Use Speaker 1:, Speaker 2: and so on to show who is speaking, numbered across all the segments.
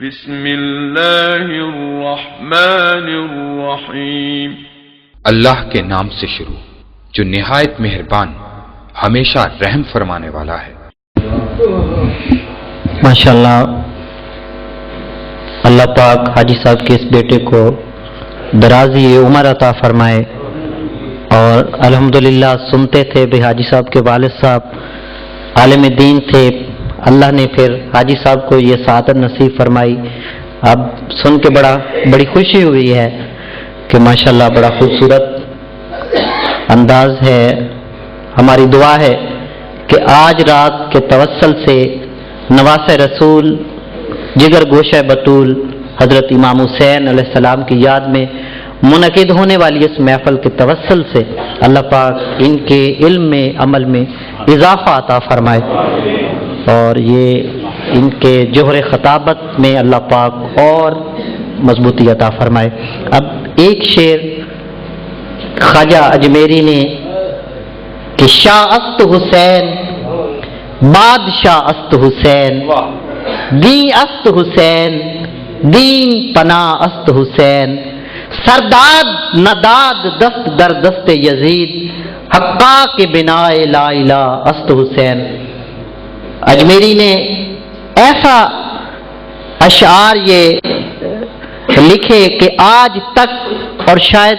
Speaker 1: بسم اللہ الرحمن الرحیم.
Speaker 2: اللہ کے نام سے شروع جو نہایت مہربان ہمیشہ رحم فرمانے والا ہے.
Speaker 3: ماشاءاللہ اللہ پاک حاجی صاحب کے اس بیٹے کو درازی عمر عطا فرمائے. اور الحمدللہ سنتے تھے بھی حاجی صاحب کے والد صاحب عالم دین تھے، اللہ نے پھر حاجی صاحب کو یہ سعادت نصیب فرمائی. اب سن کے بڑی خوشی ہوئی ہے کہ ماشاءاللہ بڑا خوبصورت انداز ہے. ہماری دعا ہے کہ آج رات کے توسل سے نواس رسول جگر گوشہ بطول حضرت امام حسین علیہ السلام کی یاد میں منعقد ہونے والی اس محفل کے توسل سے اللہ پاک ان کے علم میں عمل میں اضافہ عطا فرمائے اور یہ ان کے جوہر خطابت میں اللہ پاک اور مضبوطی عطا فرمائے. اب ایک شعر خواجہ اجمیری نے کہ شاہ است حسین بادشاہ است حسین دین است حسین دین پناہ است حسین سرداد نداد دست در دست یزید حقا کے بنا لا الہ است حسین. اجمیری نے ایسا اشعار یہ لکھے کہ آج تک اور شاید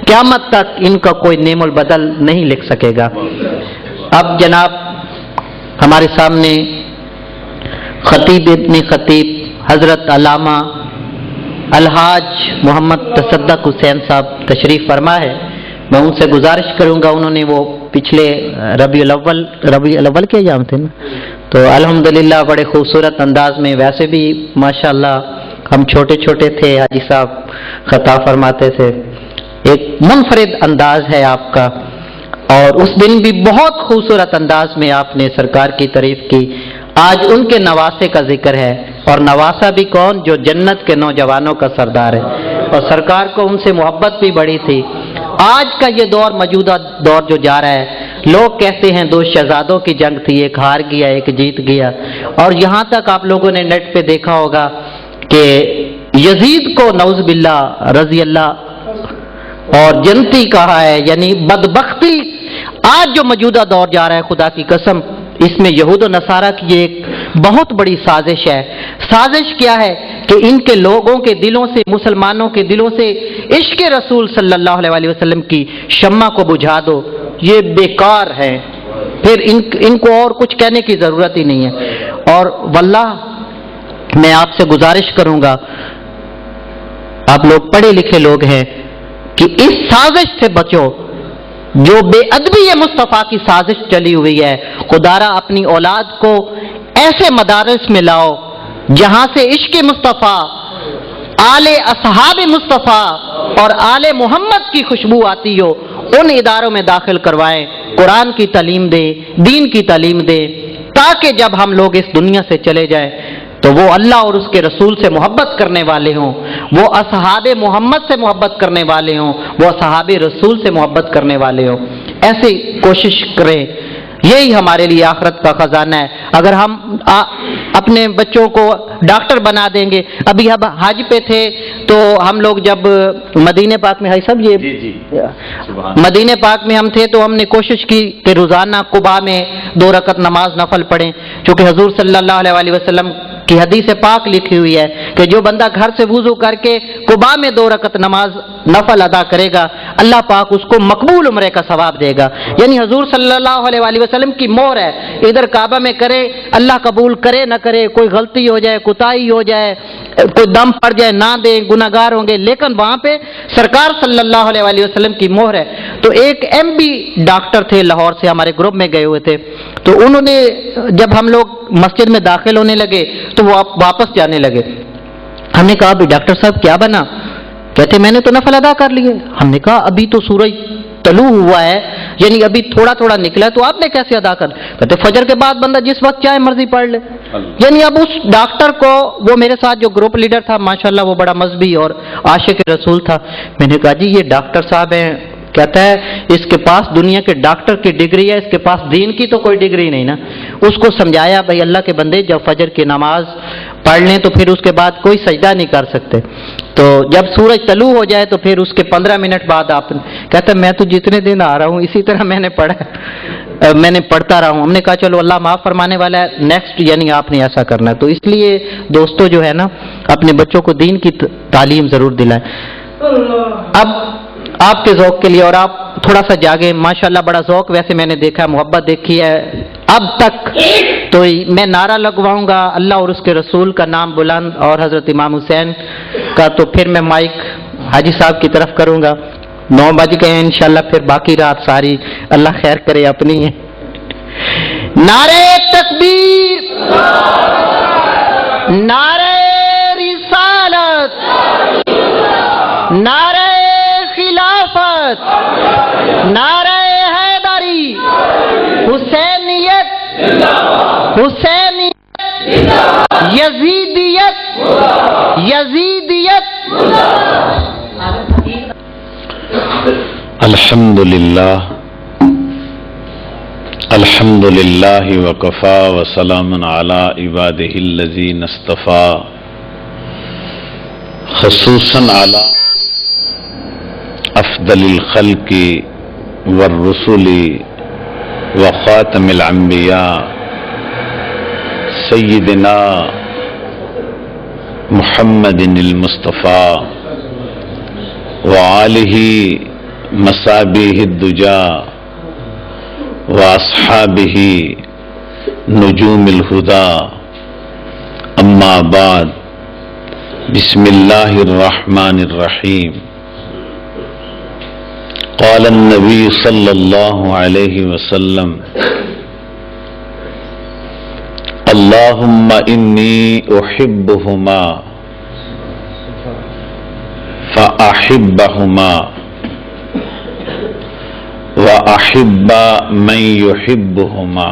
Speaker 3: قیامت تک ان کا کوئی نیم البدل نہیں لکھ سکے گا. اب جناب ہمارے سامنے خطیب ابن خطیب حضرت علامہ الحاج محمد تصدق حسین صاحب تشریف فرما ہے. میں ان سے گزارش کروں گا، انہوں نے وہ پچھلے ربیع الاول کے ایام تھے نا، تو الحمدللہ بڑے خوبصورت انداز میں، ویسے بھی ماشاءاللہ ہم چھوٹے چھوٹے تھے حاجی صاحب خطاب فرماتے تھے، ایک منفرد انداز ہے آپ کا. اور اس دن بھی بہت خوبصورت انداز میں آپ نے سرکار کی تعریف کی. آج ان کے نواسے کا ذکر ہے، اور نواسا بھی کون؟ جو جنت کے نوجوانوں کا سردار ہے، اور سرکار کو ان سے محبت بھی بڑی تھی. آج کا یہ دور موجودہ دور جو جا رہا ہے، لوگ کہتے ہیں دو شہزادوں کی جنگ تھی، ایک ہار گیا ایک جیت گیا. اور یہاں تک آپ لوگوں نے نیٹ پہ دیکھا ہوگا کہ یزید کو نعوذ باللہ رضی اللہ اور جنتی کہا ہے، یعنی بدبختی. آج جو موجودہ دور جا رہا ہے، خدا کی قسم اس میں یہود و نصارہ کی ایک بہت بڑی سازش ہے. سازش کیا ہے کہ ان کے لوگوں کے دلوں سے، مسلمانوں کے دلوں سے عشق رسول صلی اللہ علیہ وسلم کی شمع کو بجھا دو. یہ بیکار ہے، پھر ان کو اور کچھ کہنے کی ضرورت ہی نہیں ہے. اور واللہ میں آپ سے گزارش کروں گا، آپ لوگ پڑھے لکھے لوگ ہیں، کہ اس سازش سے بچو جو بے ادبی مصطفیٰ کی سازش چلی ہوئی ہے. خدارا اپنی اولاد کو ایسے مدارس میں لاؤ جہاں سے عشق مصطفیٰ، آل اصحاب مصطفیٰ اور آل محمد کی خوشبو آتی ہو. ان اداروں میں داخل کروائیں، قرآن کی تعلیم دے، دین کی تعلیم دے، تاکہ جب ہم لوگ اس دنیا سے چلے جائیں تو وہ اللہ اور اس کے رسول سے محبت کرنے والے ہوں، وہ اصحاب محمد سے محبت کرنے والے ہوں، وہ اصحاب رسول سے محبت کرنے والے ہوں. ایسے کوشش کریں، یہی ہمارے لیے آخرت کا خزانہ ہے. اگر ہم اپنے بچوں کو ڈاکٹر بنا دیں گے، ابھی ہم حج پہ تھے تو ہم لوگ جب مدینہ پاک میں مدینہ پاک میں ہم تھے تو ہم نے کوشش کی کہ روزانہ قباء میں 2 رکعت نماز نفل پڑھیں، چونکہ حضور صلی اللہ علیہ وسلم کی حدیث پاک لکھی ہوئی ہے کہ جو بندہ گھر سے وضو کر کے قباء میں 2 رکعت نماز نفل ادا کرے گا، اللہ پاک اس کو مقبول عمرے کا ثواب دے گا. یعنی حضور صلی اللہ علیہ وسلم کی مہر ہے. ادھر کعبہ میں کرے اللہ قبول کرے نہ کرے، کوئی غلطی ہو جائے، کوتاہی ہو جائے، کوئی دم پڑ جائے نہ دے، گناہ گار ہوں گے، لیکن وہاں پہ سرکار صلی اللہ علیہ وسلم کی مہر ہے. تو ایک MB ڈاکٹر تھے لاہور سے، ہمارے گروپ میں گئے ہوئے تھے، تو انہوں نے جب ہم لوگ مسجد میں داخل ہونے لگے تو وہ واپس جانے لگے. ہم نے کہا بھی ڈاکٹر صاحب کیا بنا؟ کہتے میں نے تو نفل ادا کر لیے. ہم نے کہا ابھی تو سورج طلوع ہوا ہے، یعنی ابھی تھوڑا تھوڑا نکلا ہے، تو آپ نے کیسے ادا کر؟ کہتے فجر کے بعد بندہ جس وقت چاہے مرضی پڑھ لے. یعنی اب اس ڈاکٹر کو، وہ میرے ساتھ جو گروپ لیڈر تھا ماشاءاللہ وہ بڑا مذہبی اور عاشق رسول تھا، میں نے کہا جی یہ ڈاکٹر صاحب ہیں، کہتا ہے اس کے پاس دنیا کے ڈاکٹر کی ڈگری ہے، اس کے پاس دین کی تو کوئی ڈگری نہیں نا. اس کو سمجھایا بھائی اللہ کے بندے جب فجر کی نماز پڑھ لیں تو پھر اس کے بعد کوئی سجدہ نہیں کر سکتے، تو جب سورج طلوع ہو جائے تو پھر اس کے 15 منٹ بعد آپ کہتا ہے میں تو جتنے دن آ رہا ہوں اسی طرح میں نے پڑھتا رہا ہوں. ہم نے کہا چلو اللہ معاف فرمانے والا ہے، نیکسٹ یعنی آپ نے ایسا کرنا ہے. تو اس لیے دوستو جو ہے نا اپنے بچوں کو دین کی تعلیم ضرور دلائیں. اب آپ کے ذوق کے لیے اور آپ تھوڑا سا جاگے، ماشاءاللہ بڑا ذوق ویسے میں نے دیکھا، محبت دیکھی ہے اب تک. تو میں نعرہ لگواؤں گا اللہ اور اس کے رسول کا نام بلند اور حضرت امام حسین کا، تو پھر میں مائک حاجی صاحب کی طرف کروں گا. 9 بج گئے ہیں انشاءاللہ، پھر باقی رات ساری اللہ خیر کرے اپنی ہے. نعرہ تکبیر، نعرہ رسالت، نعرہ خلافت، نعرہ حیدری، حسینیت، حسینیت، یزیدیت، یزیدیت.
Speaker 4: الحمدللہ الحمدللہ وکفا وسلام علی عبادہ الذین اصطفیٰ، خصوصاً علی افضل الخلق والرسل وخاتم الانبیاء سیدنا محمد المصطفیٰ وآلہ مصابیح الدجا واصحابہ نجوم الہدا. اما بعد، بسم اللہ الرحمن الرحیم. قال النبی صلی اللہ علیہ وسلم اللہم انی احبہما فأحبہما وأحب من يحبهما.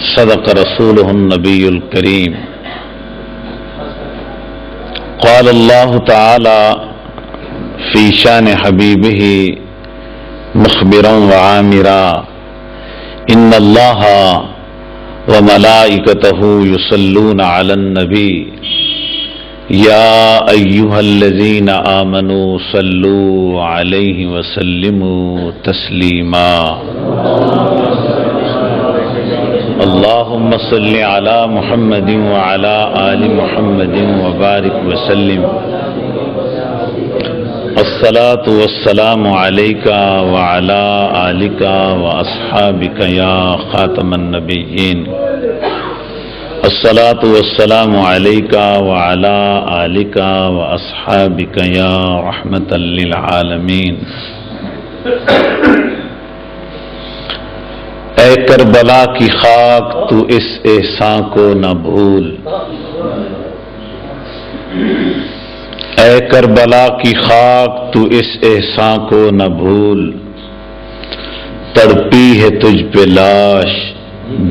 Speaker 4: صدق رسوله النبي الكريم. قال الله تعالى في شان حبيبه مخبرا وعامرا إن الله وملائكته يصلون على النبي یا ایھا الذین آمنوا صلوا علیہ وسلموا تسلیما. اللہم صل علی محمد وعلی آل محمد وبارک وسلم. الصلاۃ والسلام علیک وعلی آلک واصحابک یا خاتم النبیین. الصلاۃ والسلام علیک وعلی آلک واصحابک یا رحمۃ للعالمین. اے کربلا کی خاک تو اس احسان کو نہ بھول. اے کربلا کی خاک تو اس احسان کو نہ بھول. تڑپی ہے تجھ پہ لاش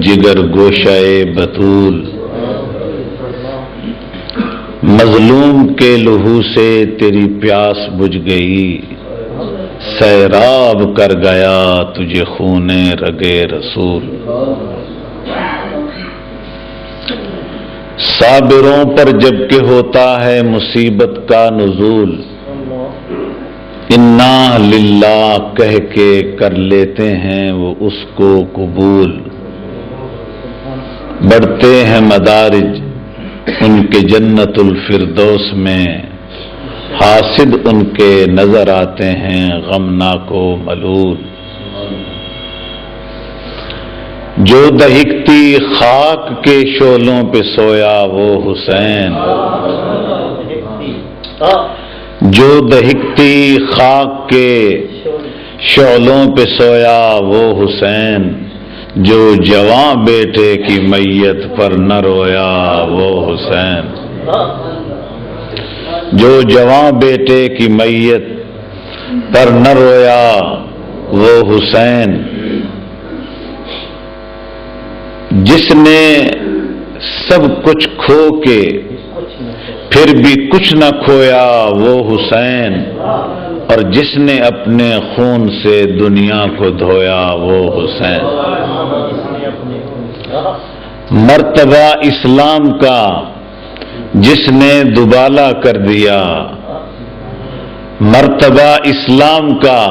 Speaker 4: جگر گوشہ بطول. مظلوم کے لہو سے تیری پیاس بجھ گئی. سیراب کر گیا تجھے خون رگے رسول. صابروں پر جب کہ ہوتا ہے مصیبت کا نزول. انا للہ کہہ کے کر لیتے ہیں وہ اس کو قبول. بڑھتے ہیں مدارج ان کے جنت الفردوس میں. حاسد ان کے نظر آتے ہیں غمناک و ملول. جو دہکتی خاک کے شعلوں پہ سویا وہ حسین. جو دہکتی خاک کے شعلوں پہ سویا وہ حسین. جو جواں بیٹے کی میت پر نہ رویا وہ حسین. جو جواں بیٹے کی میت پر نہ رویا وہ حسین. جس نے سب کچھ کھو کے پھر بھی کچھ نہ کھویا وہ حسین. اور جس نے اپنے خون سے دنیا کو دھویا وہ حسین۔ مرتبہ اسلام کا جس نے دوبالا کر دیا، مرتبہ اسلام کا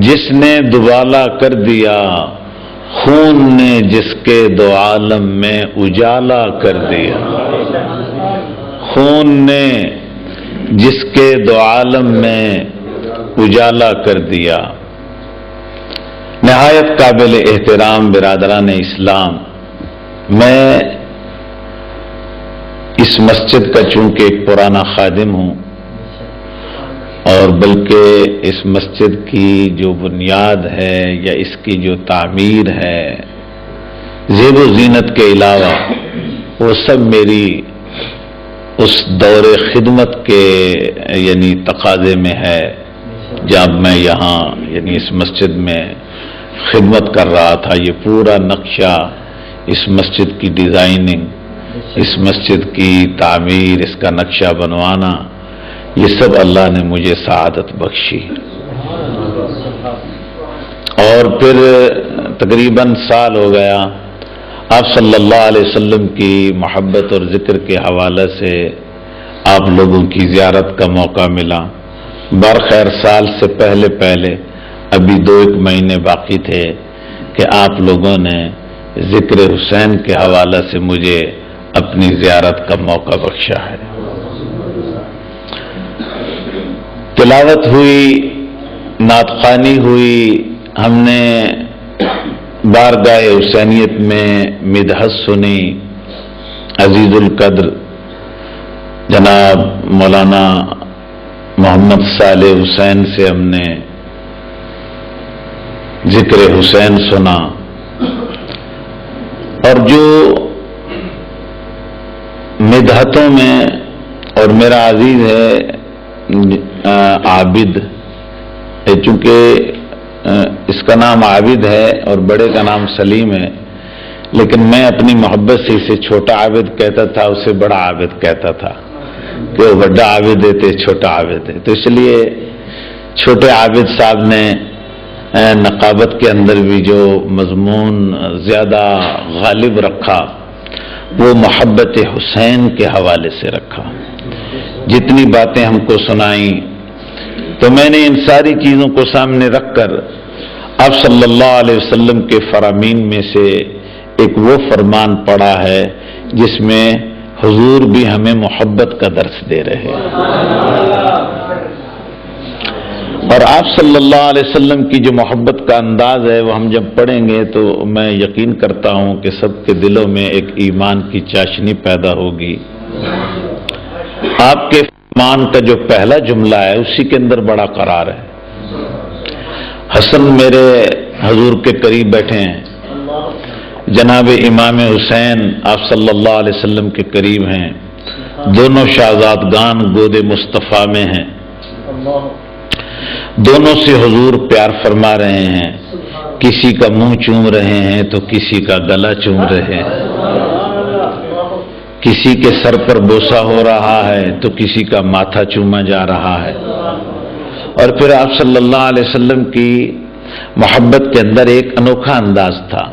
Speaker 4: جس نے دوبالا کر دیا، خون نے جس کے دو عالم میں اجالا کر دیا، خون نے جس کے دو عالم میں اجالا کر دیا۔ نہایت قابل احترام برادران اسلام، میں اس مسجد کا چونکہ ایک پرانا خادم ہوں، اور بلکہ اس مسجد کی جو بنیاد ہے یا اس کی جو تعمیر ہے، زیب و زینت کے علاوہ وہ سب میری اس دور خدمت کے یعنی تقاضے میں ہے، جب میں یہاں یعنی اس مسجد میں خدمت کر رہا تھا۔ یہ پورا نقشہ، اس مسجد کی ڈیزائننگ، اس مسجد کی تعمیر، اس کا نقشہ بنوانا، یہ سب اللہ نے مجھے سعادت بخشی۔ اور پھر تقریباً سال ہو گیا، آپ صلی اللہ علیہ وسلم کی محبت اور ذکر کے حوالے سے آپ لوگوں کی زیارت کا موقع ملا۔ برخیر سال سے پہلے ابھی 2-1 مہینے باقی تھے کہ آپ لوگوں نے ذکر حسین کے حوالے سے مجھے اپنی زیارت کا موقع بخشا ہے۔ تلاوت ہوئی، نعت خوانی ہوئی، ہم نے بارگاہ حسینیت میں مدحت سنی، عزیز القدر جناب مولانا محمد صالح حسین سے ہم نے ذکر حسین سنا، اور جو مدحتوں میں، اور میرا عزیز ہے عابد، چونکہ اس کا نام عابد ہے اور بڑے کا نام سلیم ہے، لیکن میں اپنی محبت سے اسے چھوٹا عابد کہتا تھا، اسے بڑا عابد کہتا تھا کہ وہ بڑا عابد ہے تو چھوٹا عابد ہے، تو اس لیے چھوٹے عابد صاحب نے نقابت کے اندر بھی جو مضمون زیادہ غالب رکھا وہ محبت حسین کے حوالے سے رکھا۔ جتنی باتیں ہم کو سنائیں تو میں نے ان ساری چیزوں کو سامنے رکھ کر آپ صلی اللہ علیہ وسلم کے فرامین میں سے ایک وہ فرمان پڑھا ہے جس میں حضور بھی ہمیں محبت کا درس دے رہے ہیں، اور آپ صلی اللہ علیہ وسلم کی جو محبت کا انداز ہے وہ ہم جب پڑھیں گے تو میں یقین کرتا ہوں کہ سب کے دلوں میں ایک ایمان کی چاشنی پیدا ہوگی۔ آپ کے فرمان کا جو پہلا جملہ ہے اسی کے اندر بڑا قرار ہے۔ حسن میرے حضور کے قریب بیٹھے ہیں، جناب امام حسین آپ صلی اللہ علیہ وسلم کے قریب ہیں، دونوں شہزادگان گود مصطفیٰ میں ہیں، دونوں سے حضور پیار فرما رہے ہیں، کسی کا منہ چوم رہے ہیں تو کسی کا گلا چوم رہے ہیں، کسی کے سر پر بوسہ ہو رہا ہے تو کسی کا ماتھا چوما جا رہا ہے۔ اور پھر آپ صلی اللہ علیہ وسلم کی محبت کے اندر ایک انوکھا انداز تھا،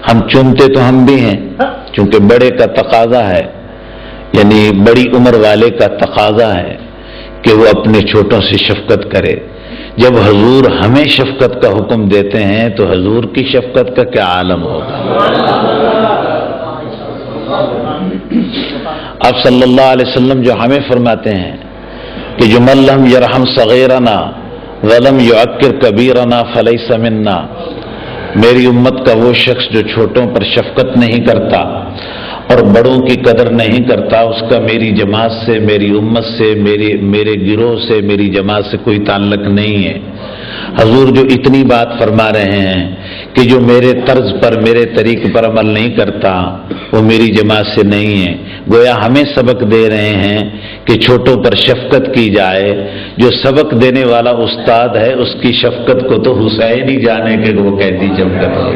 Speaker 4: ہم چومتے تو ہم بھی ہیں، چونکہ بڑے کا تقاضا ہے، یعنی بڑی عمر والے کا تقاضا ہے کہ وہ اپنے چھوٹوں سے شفقت کرے۔ جب حضور ہمیں شفقت کا حکم دیتے ہیں تو حضور کی شفقت کا کیا عالم ہوگا۔ آپ صلی اللہ علیہ وسلم جو ہمیں فرماتے ہیں کہ جو من لم یرحم صغیرنا ولم یعکر کبیرنا فلیس منا، میری امت کا وہ شخص جو چھوٹوں پر شفقت نہیں کرتا اور بڑوں کی قدر نہیں کرتا، اس کا میری جماعت سے، میری امت سے، میرے گروہ سے، میری جماعت سے کوئی تعلق نہیں ہے۔ حضور جو اتنی بات فرما رہے ہیں کہ جو میرے طرز پر، میرے طریق پر عمل نہیں کرتا وہ میری جماعت سے نہیں ہے، گویا ہمیں سبق دے رہے ہیں کہ چھوٹوں پر شفقت کی جائے۔ جو سبق دینے والا استاد ہے اس کی شفقت کو تو حسین ہی جانے کہ وہ کیسی شفقت ہے۔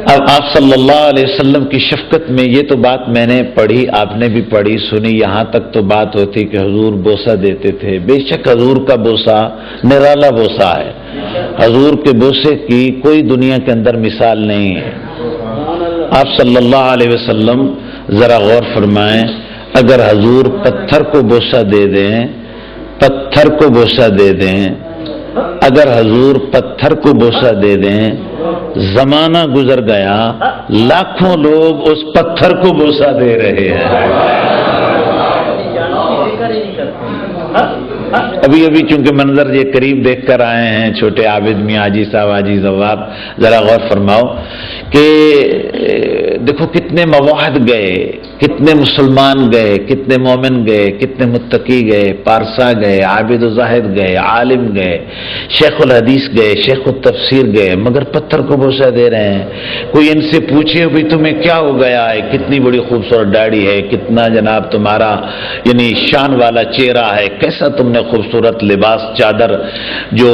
Speaker 4: اب آپ صلی اللہ علیہ وسلم کی شفقت میں یہ تو بات میں نے پڑھی، آپ نے بھی پڑھی سنی، یہاں تک تو بات ہوتی کہ حضور بوسہ دیتے تھے۔ بے شک حضور کا بوسہ نرالا بوسہ ہے، حضور کے بوسے کی کوئی دنیا کے اندر مثال نہیں ہے۔ آپ صلی اللہ علیہ وسلم ذرا غور فرمائیں، اگر حضور پتھر کو بوسہ دے دیں، پتھر کو بوسہ دے دیں، اگر حضور پتھر کو بوسہ دے دیں، زمانہ گزر گیا، لاکھوں لوگ اس پتھر کو بوسہ دے رہے ہیں۔ ابھی ابھی چونکہ منظر یہ قریب دیکھ کر آئے ہیں، چھوٹے عابد میاں حاجی صاحب، حاجی ضواب، ذرا غور فرماؤ کہ دیکھو کتنے مواحد گئے، کتنے مسلمان گئے، کتنے مومن گئے، کتنے متقی گئے، پارسا گئے، عابد و زاہد گئے، عالم گئے، شیخ الحدیث گئے، شیخ التفسیر گئے، مگر پتھر کو بوسہ دے رہے ہیں۔ کوئی ان سے پوچھے بھئی تمہیں کیا ہو گیا ہے، کتنی بڑی خوبصورت داڑھی ہے، کتنا جناب تمہارا یعنی شان والا چہرہ ہے، کیسا تم نے خوبصورت لباس چادر جو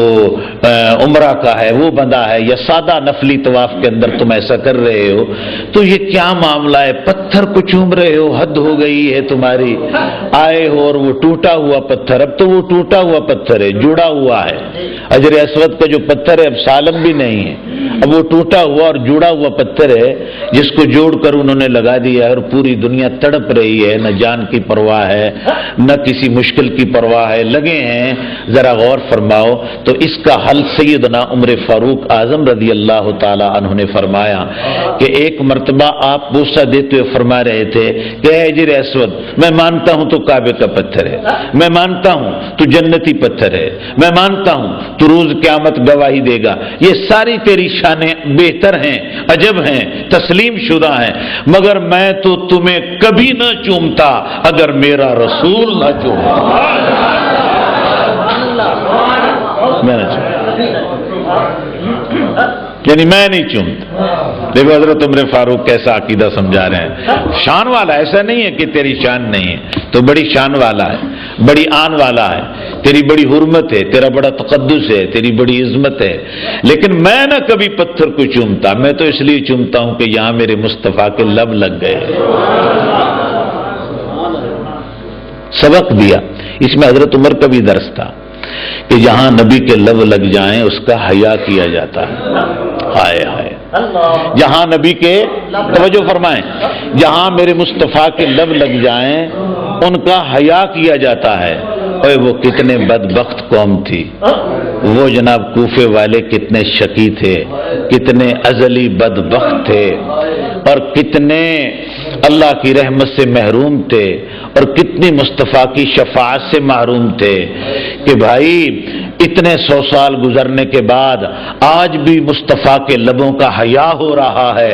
Speaker 4: عمرہ کا ہے وہ بندھا ہے، یا سادہ نفلی طواف کے اندر تم ایسا کر رہے ہو، تو یہ کیا معاملہ ہے، پتھر کو چوم رہے ہو، حد ہو گئی ہے تمہاری۔ آئے ہو اور وہ ٹوٹا ہوا پتھر، اب تو وہ ٹوٹا ہوا پتھر ہے، جڑا ہوا ہے، حجر اسود کا جو پتھر ہے اب سالم بھی نہیں ہے، اب وہ ٹوٹا ہوا اور جڑا ہوا پتھر ہے جس کو جوڑ کر انہوں نے لگا دیا ہے، اور پوری دنیا تڑپ رہی ہے، نہ جان کی پرواہ ہے نہ کسی مشکل کی پرواہ ہے، لگے ہیں۔ ذرا غور فرماؤ تو اس کا حل سیدنا عمر فاروق اعظم رضی اللہ تعالی عنہ نے فرمایا کہ ایک مرتبہ آپ بوسہ دیتے ہوئے فرما رہے تھے کہ اے حجر اسود، میں مانتا ہوں تو کعبے کا پتھر ہے، میں مانتا ہوں تو جنتی پتھر ہے، میں مانتا ہوں تو روز قیامت گواہی دے گا، یہ ساری تیری شانیں بہتر ہیں، عجب ہیں، تسلیم شدہ ہیں، مگر میں تو تمہیں کبھی نہ چومتا اگر میرا رسول نہ چومتا۔ میں نہ چومتا، یعنی میں نہیں چومتا۔ دیکھو حضرت عمر فاروق کیسا عقیدہ سمجھا رہے ہیں، شان والا، ایسا نہیں ہے کہ تیری شان نہیں ہے، تو بڑی شان والا ہے، بڑی آن والا ہے، تیری بڑی حرمت ہے، تیرا بڑا تقدس ہے، تیری بڑی عظمت ہے، لیکن میں نہ کبھی پتھر کو چومتا، میں تو اس لیے چومتا ہوں کہ یہاں میرے مصطفیٰ کے لب لگ گئے۔ سبق دیا، اس میں حضرت عمر کا بھی درس تھا کہ جہاں نبی کے لب لگ جائیں اس کا حیا کیا جاتا ہے۔ ہائے ہائے، جہاں نبی کے، توجہ فرمائیں، جہاں میرے مصطفیٰ کے لب لگ جائیں ان کا حیا کیا جاتا ہے۔ اوے وہ کتنے بدبخت قوم تھی، وہ جناب کوفے والے کتنے شقی تھے، کتنے ازلی بدبخت تھے، اور کتنے اللہ کی رحمت سے محروم تھے، اور کتنی مصطفیٰ کی شفاعت سے محروم تھے کہ بھائی اتنے 100 سال گزرنے کے بعد آج بھی مصطفیٰ کے لبوں کا حیا ہو رہا ہے،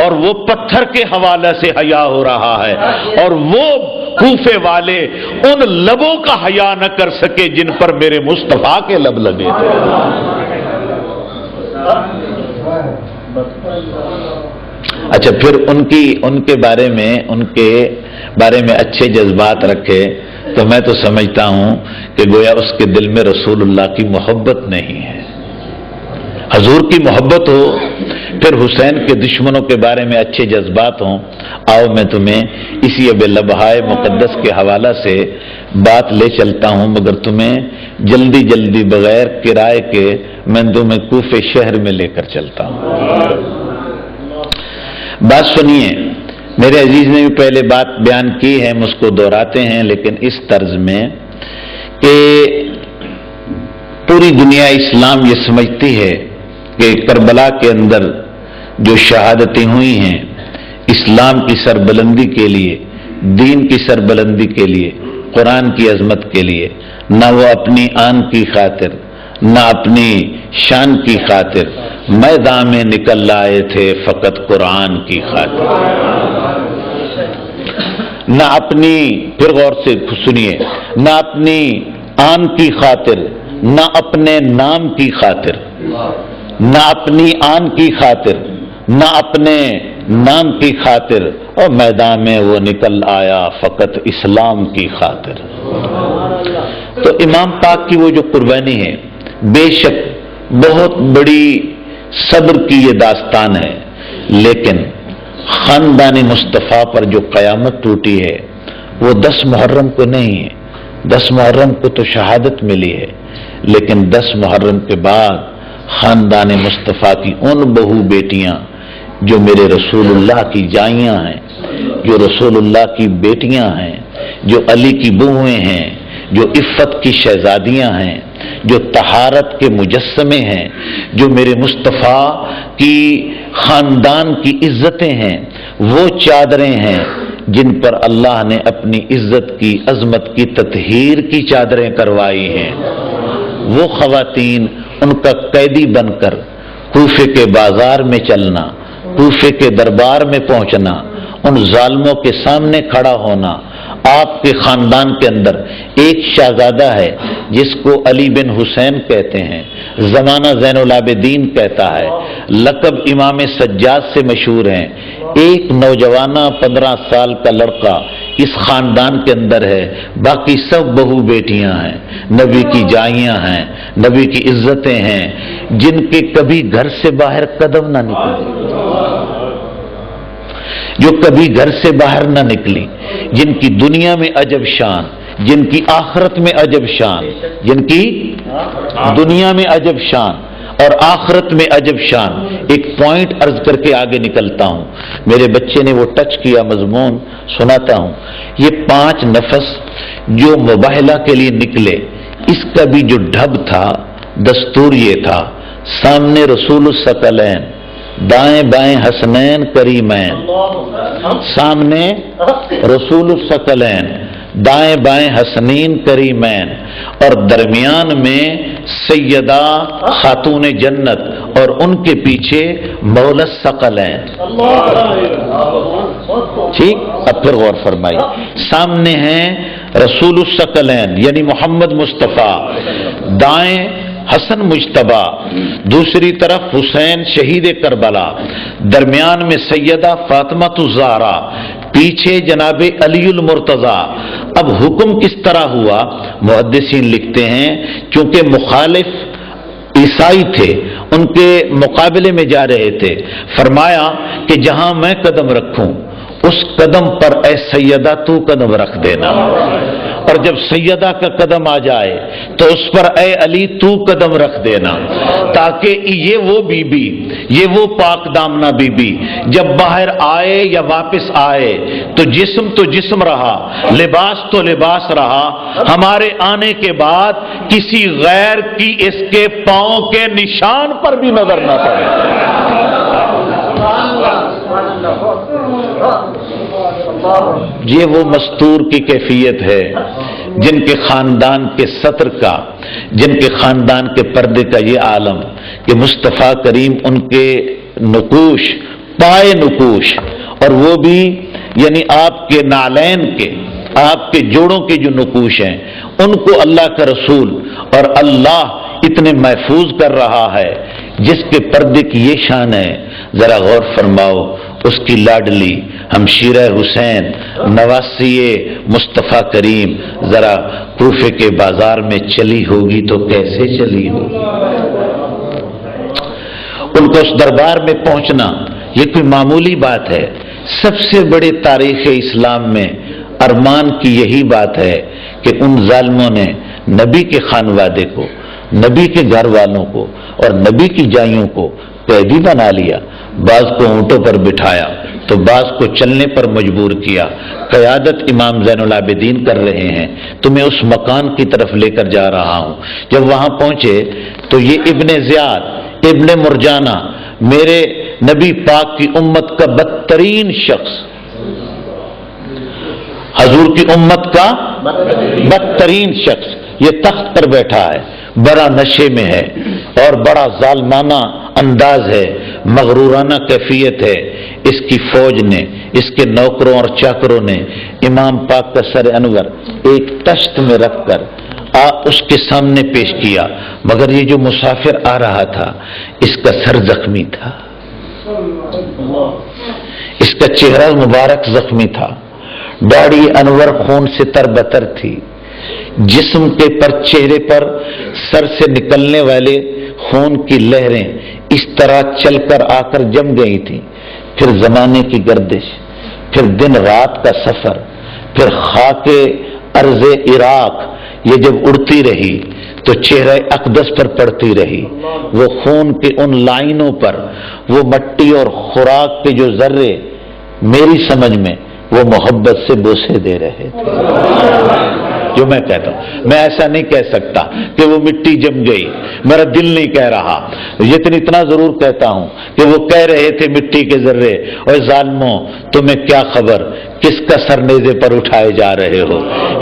Speaker 4: اور وہ پتھر کے حوالے سے حیا ہو رہا ہے، اور وہ کوفے والے ان لبوں کا حیا نہ کر سکے جن پر میرے مصطفیٰ کے لب لگے تھے۔ اچھا، پھر ان کے بارے میں اچھے جذبات رکھے تو میں تو سمجھتا ہوں کہ گویا اس کے دل میں رسول اللہ کی محبت نہیں ہے۔ حضور کی محبت ہو، پھر حسین کے دشمنوں کے بارے میں اچھے جذبات ہوں۔ آؤ میں تمہیں اسی اب لبہائے مقدس کے حوالہ سے بات لے چلتا ہوں، مگر تمہیں جلدی جلدی بغیر کرائے کے میں تمہیں کوفے شہر میں لے کر چلتا ہوں۔ بات سنیے، میرے عزیز نے بھی پہلے بات بیان کی ہے، ہم اس کو دہراتے ہیں لیکن اس طرز میں کہ پوری دنیا اسلام یہ سمجھتی ہے کہ کربلا کے اندر جو شہادتیں ہوئی ہیں اسلام کی سربلندی کے لیے، دین کی سربلندی کے لیے، قرآن کی عظمت کے لیے، نہ وہ اپنی آن کی خاطر نہ اپنی شان کی خاطر میدان میں نکل آئے تھے، فقط قرآن کی خاطر، نہ اپنی، پھر غور سے سنیے، نہ اپنی آن کی خاطر، نہ اپنے نام کی خاطر، نہ اپنی آن کی خاطر، نہ اپنے نام کی خاطر، اور میدان میں وہ نکل آیا فقط اسلام کی خاطر۔ تو امام پاک کی وہ جو قربانی ہے، بے شک بہت بڑی صبر کی یہ داستان ہے، لیکن خاندان مصطفیٰ پر جو قیامت ٹوٹی ہے وہ 10 محرم کو نہیں ہے. 10 محرم کو تو شہادت ملی ہے، لیکن 10 محرم کے بعد خاندان مصطفیٰ کی ان بہو بیٹیاں جو میرے رسول اللہ کی جائیاں ہیں، جو رسول اللہ کی بیٹیاں ہیں، جو علی کی بہویں ہیں، جو عفت کی شہزادیاں ہیں، جو طہارت کے مجسمے ہیں، جو میرے مصطفیٰ کی خاندان کی عزتیں ہیں، وہ چادریں ہیں جن پر اللہ نے اپنی عزت کی، عظمت کی تطہیر کی چادریں کروائی ہیں. وہ خواتین ان کا قیدی بن کر کوفے کے بازار میں چلنا، کوفے کے دربار میں پہنچنا، ان ظالموں کے سامنے کھڑا ہونا. آپ کے خاندان کے اندر ایک شہزادہ ہے جس کو علی بن حسین کہتے ہیں، زمانہ زین العابدین کہتا ہے، لقب امام سجاد سے مشہور ہیں. ایک نوجوانہ 15 سال کا لڑکا اس خاندان کے اندر ہے، باقی سب بہو بیٹیاں ہیں، نبی کی جائیاں ہیں، نبی کی عزتیں ہیں، جن کے کبھی گھر سے باہر قدم نہ نکلے، جو کبھی گھر سے باہر نہ نکلی، جن کی دنیا میں عجب شان، جن کی آخرت میں عجب شان، جن کی دنیا میں عجب شان اور آخرت میں عجب شان. ایک پوائنٹ عرض کر کے آگے نکلتا ہوں، میرے بچے نے وہ ٹچ کیا مضمون سناتا ہوں. یہ 5 نفس جو مباہلہ کے لیے نکلے، اس کا بھی جو ڈھب تھا، دستور یہ تھا، سامنے رسول الثقلین، دائیں بائیں حسنین کریمین. سامنے رسول الثقلین، دائیں بائیں حسنین کریمین، اور درمیان میں سیدہ خاتون جنت اور ان کے پیچھے مولا الثقلین. ٹھیک، اب پھر غور فرمائی. سامنے ہیں رسول الثقلین یعنی محمد مصطفیٰ، دائیں حسن مجتبیٰ، دوسری طرف حسین شہید کربلا، درمیان میں سیدہ فاطمہ الزہرا، پیچھے جناب علی المرتضیٰ. اب حکم کس طرح ہوا؟ محدثین لکھتے ہیں چونکہ مخالف عیسائی تھے، ان کے مقابلے میں جا رہے تھے، فرمایا کہ جہاں میں قدم رکھوں اس قدم پر اے سیدہ تو قدم رکھ دینا، اور جب سیدہ کا قدم آ جائے تو اس پر اے علی تو قدم رکھ دینا، تاکہ یہ وہ بی بی، یہ وہ پاک دامنہ بی بی جب باہر آئے یا واپس آئے تو جسم رہا، لباس تو لباس رہا، ہمارے آنے کے بعد کسی غیر کی اس کے پاؤں کے نشان پر بھی نظر نہ پڑے. یہ وہ مستور کی کیفیت ہے جن کے خاندان کے سطر کا، جن کے خاندان کے پردے کا یہ عالم کہ مصطفیٰ کریم ان کے نقوش، پائے نقوش، اور وہ بھی یعنی آپ کے نالین کے، آپ کے جوڑوں کے جو نقوش ہیں، ان کو اللہ کا رسول اور اللہ اتنے محفوظ کر رہا ہے جس کے پردے کی یہ شان ہے. ذرا غور فرماؤ، اس کی لاڈلی ہمشیرہ حسین نواسی مصطفیٰ کریم ذرا کوفے کے بازار میں چلی ہوگی تو کیسے چلی ہوگی؟ ان کو اس دربار میں پہنچنا یہ کوئی معمولی بات ہے. سب سے بڑے تاریخ اسلام میں ارمان کی یہی بات ہے کہ ان ظالموں نے نبی کے خانوادے کو، نبی کے گھر والوں کو اور نبی کی جائیوں کو قیدی بنا لیا. بعض کو اونٹوں پر بٹھایا تو بعض کو چلنے پر مجبور کیا. قیادت امام زین العابدین کر رہے ہیں تو میں اس مکان کی طرف لے کر جا رہا ہوں. جب وہاں پہنچے تو یہ ابن زیاد ابن مرجانہ میرے نبی پاک کی امت کا بدترین شخص، حضور کی امت کا بدترین شخص، یہ تخت پر بیٹھا ہے، بڑا نشے میں ہے اور بڑا ظالمانہ انداز ہے، مغرورانہ کیفیت ہے. اس کی فوج نے، اس کے نوکروں اور چاکروں نے امام پاک کا سر انور ایک تشت میں رکھ کر اس کے سامنے پیش کیا، مگر یہ جو مسافر آ رہا تھا اس کا سر زخمی تھا، اس کا چہرہ مبارک زخمی تھا، داڑھی انور خون سے تربتر تھی، جسم کے پر، چہرے پر سر سے نکلنے والے خون کی لہریں اس طرح چل کر آ کر جم گئی تھی پھر زمانے کی گردش، پھر دن رات کا سفر، پھر خاک ارض عراق یہ جب اڑتی رہی تو چہرہ اقدس پر پڑتی رہی، وہ خون کے ان لائنوں پر وہ مٹی اور خوراک کے جو ذرے میری سمجھ میں وہ محبت سے بوسے دے رہے تھے۔ جو میں کہتا ہوں، میں ایسا نہیں کہہ سکتا کہ وہ مٹی جم گئی، میرا دل نہیں کہہ رہا، لیکن اتنا ضرور کہتا ہوں کہ وہ کہہ رہے تھے مٹی کے ذرے، اور ظالموں تمہیں کیا خبر کس کا سر نیزے پر اٹھائے جا رہے ہو؟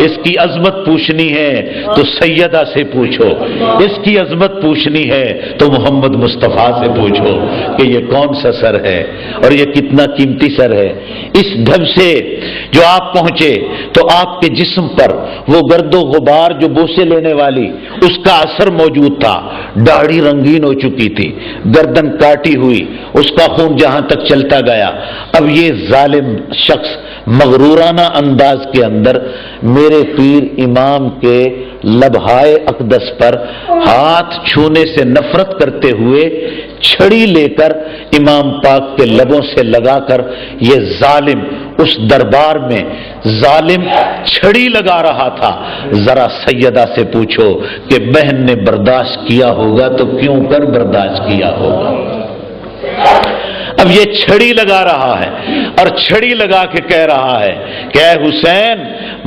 Speaker 4: اس کی عظمت پوچھنی ہے تو سیدہ سے پوچھو، اس کی عظمت پوچھنی ہے تو محمد مصطفیٰ سے پوچھو کہ یہ کون سا سر ہے اور یہ کتنا قیمتی سر ہے۔ اس ڈھب سے جو آپ پہنچے تو آپ کے جسم پر وہ گرد و غبار جو بوسے لینے والی اس کا اثر موجود تھا، داڑھی رنگین ہو چکی تھی، گردن کاٹی ہوئی، اس کا خون جہاں تک چلتا گیا۔ اب یہ ظالم شخص مغرورانہ انداز کے اندر میرے پیر امام کے لبہائے اقدس پر ہاتھ چھونے سے نفرت کرتے ہوئے چھڑی لے کر امام پاک کے لبوں سے لگا کر یہ ظالم اس دربار میں ظالم چھڑی لگا رہا تھا۔ ذرا سیدہ سے پوچھو کہ بہن نے برداشت کیا ہوگا تو کیوں کر برداشت کیا ہوگا؟ اب یہ چھڑی لگا رہا ہے اور چھڑی لگا کے کہہ رہا ہے کہ اے حسین،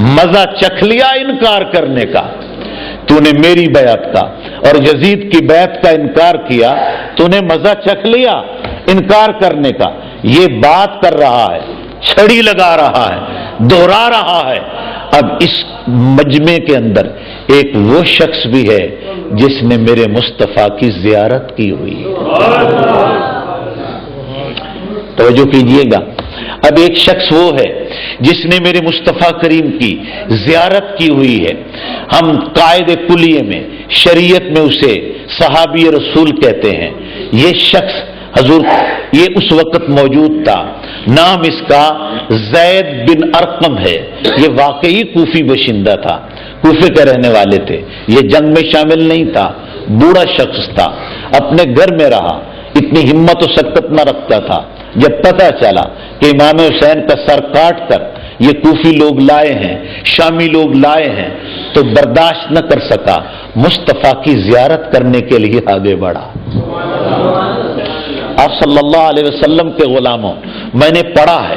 Speaker 4: مزہ چکھ لیا انکار کرنے کا؟ تو نے میری بیعت کا اور یزید کی بیعت کا انکار کیا، تو نے مزہ چکھ لیا انکار کرنے کا؟ یہ بات کر رہا ہے، چھڑی لگا رہا ہے، دوہرا رہا ہے۔ اب اس مجمع کے اندر ایک وہ شخص بھی ہے جس نے میرے مصطفیٰ کی زیارت کی ہوئی ہے۔ توجہ کیجئے گا، اب ایک شخص وہ ہے جس نے میرے مصطفیٰ کریم کی زیارت کی ہوئی ہے۔ ہم قائد کلیے میں شریعت میں اسے صحابی رسول کہتے ہیں۔ یہ شخص حضور یہ اس وقت موجود تھا، نام اس کا زید بن ارقم ہے، یہ واقعی کوفی باشندہ تھا، کوفے کے رہنے والے تھے، یہ جنگ میں شامل نہیں تھا، بوڑھا شخص تھا، اپنے گھر میں رہا، اتنی ہمت و سکت نہ رکھتا تھا۔ جب پتہ چلا کہ امام حسین کا سر کاٹ کر یہ کوفی لوگ لائے ہیں، شامی لوگ لائے ہیں، تو برداشت نہ کر سکا، مصطفیٰ کی زیارت کرنے کے لیے آگے بڑھا۔ آپ صلی اللہ علیہ وسلم کے غلاموں، میں نے پڑھا ہے،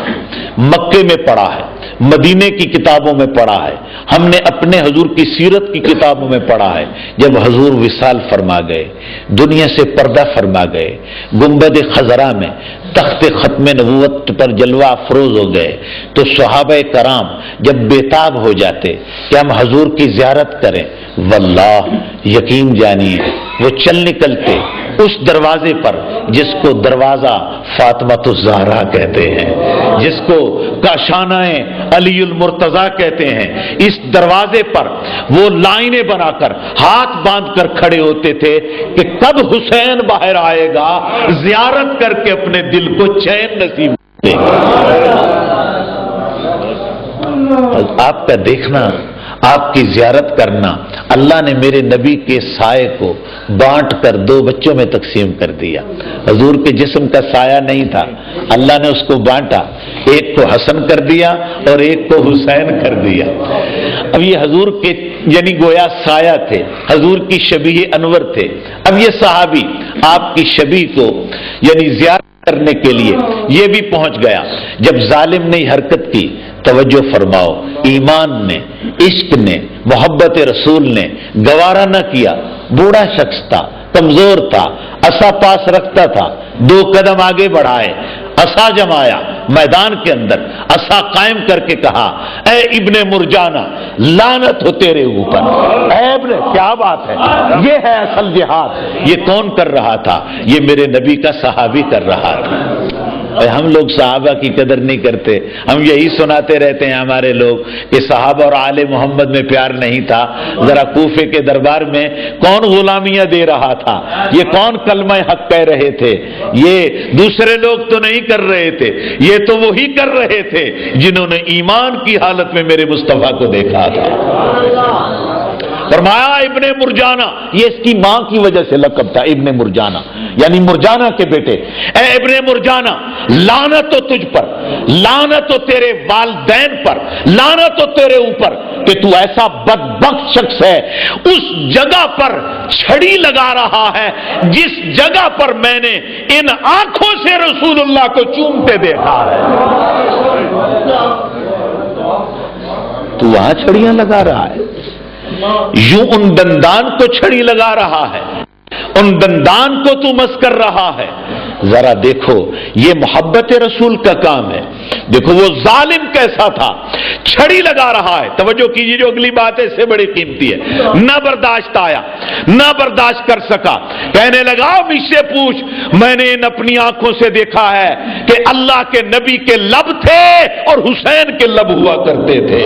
Speaker 4: مکے میں پڑھا ہے، مدینے کی کتابوں میں پڑھا ہے، ہم نے اپنے حضور کی سیرت کی کتابوں میں پڑھا ہے، جب حضور وصال فرما گئے، دنیا سے پردہ فرما گئے، گنبد خضرا میں تخت ختم نبوت پر جلوہ افروز ہو گئے، تو صحابہ کرام جب بےتاب ہو جاتے کہ ہم حضور کی زیارت کریں، واللہ یقین جانیے وہ چل نکلتے اس دروازے پر جس کو دروازہ فاطمۃ الزہرا کہتے ہیں، جس کو کاشانہ علی المرتضیٰ کہتے ہیں، اس دروازے پر وہ لائنیں بنا کر ہاتھ باندھ کر کھڑے ہوتے تھے کہ کب حسین باہر آئے گا، زیارت کر کے اپنے دل کو چین نصیب دے گا۔ آپ کا دیکھنا، آپ کی زیارت کرنا، اللہ نے میرے نبی کے سائے کو بانٹ کر دو بچوں میں تقسیم کر دیا۔ حضور کے جسم کا سایہ نہیں تھا، اللہ نے اس کو بانٹا، ایک کو حسن کر دیا اور ایک کو حسین کر دیا۔ اب یہ حضور کے یعنی گویا سایہ تھے، حضور کی شبیہ انور تھے۔ اب یہ صحابی آپ کی شبیہ کو یعنی زیارت کرنے کے لیے یہ بھی پہنچ گیا۔ جب ظالم نے حرکت کی، توجہ فرماؤ، ایمان نے، عشق نے، محبت رسول نے گوارا نہ کیا، بوڑھا شخص تھا، کمزور تھا، عصا پاس رکھتا تھا، 2 قدم آگے بڑھائے، عصا جمایا میدان کے اندر، عصا قائم کر کے کہا، اے ابن مرجانہ لعنت ہو تیرے اوپر۔ اے ابن، کیا بات ہے، یہ ہے اصل جہاد۔ یہ کون کر رہا تھا؟ یہ میرے نبی کا صحابی کر رہا تھا۔ ہم لوگ صحابہ کی قدر نہیں کرتے، ہم یہی سناتے رہتے ہیں ہمارے لوگ کہ صحابہ اور آل محمد میں پیار نہیں تھا۔ ذرا کوفے کے دربار میں کون غلامیاں دے رہا تھا، یہ کون کلمہ حق کہہ رہے تھے؟ یہ دوسرے لوگ تو نہیں کر رہے تھے، یہ تو وہی کر رہے تھے جنہوں نے ایمان کی حالت میں میرے مصطفیٰ کو دیکھا تھا۔ فرمایا ابن مرجانہ، یہ اس کی ماں کی وجہ سے لقب تھا ابن مرجانہ، یعنی مرجانہ کے بیٹے، اے ابن مرجانہ، لعنت ہو تجھ پر، لعنت ہو تیرے والدین پر، لعنت ہو تیرے اوپر کہ تو ایسا بدبخت شخص ہے، اس جگہ پر چھڑی لگا رہا ہے جس جگہ پر میں نے ان آنکھوں سے رسول اللہ کو چومتے دیکھا ہے۔ تو وہاں چھڑیاں لگا رہا ہے، یوں ان دندان کو چھڑی لگا رہا ہے، ان دندان کو تو مس کر رہا ہے۔ ذرا دیکھو یہ محبت رسول کا کام ہے۔ دیکھو وہ ظالم کیسا تھا، چھڑی لگا رہا ہے۔ توجہ کیجیے، جو اگلی بات ہے اس سے بڑی قیمتی ہے۔ نہ برداشت آیا، نہ برداشت کر سکا، کہنے لگا مجھ سے پوچھ، میں نے ان اپنی آنکھوں سے دیکھا ہے کہ اللہ کے نبی کے لب تھے اور حسین کے لب ہوا کرتے تھے۔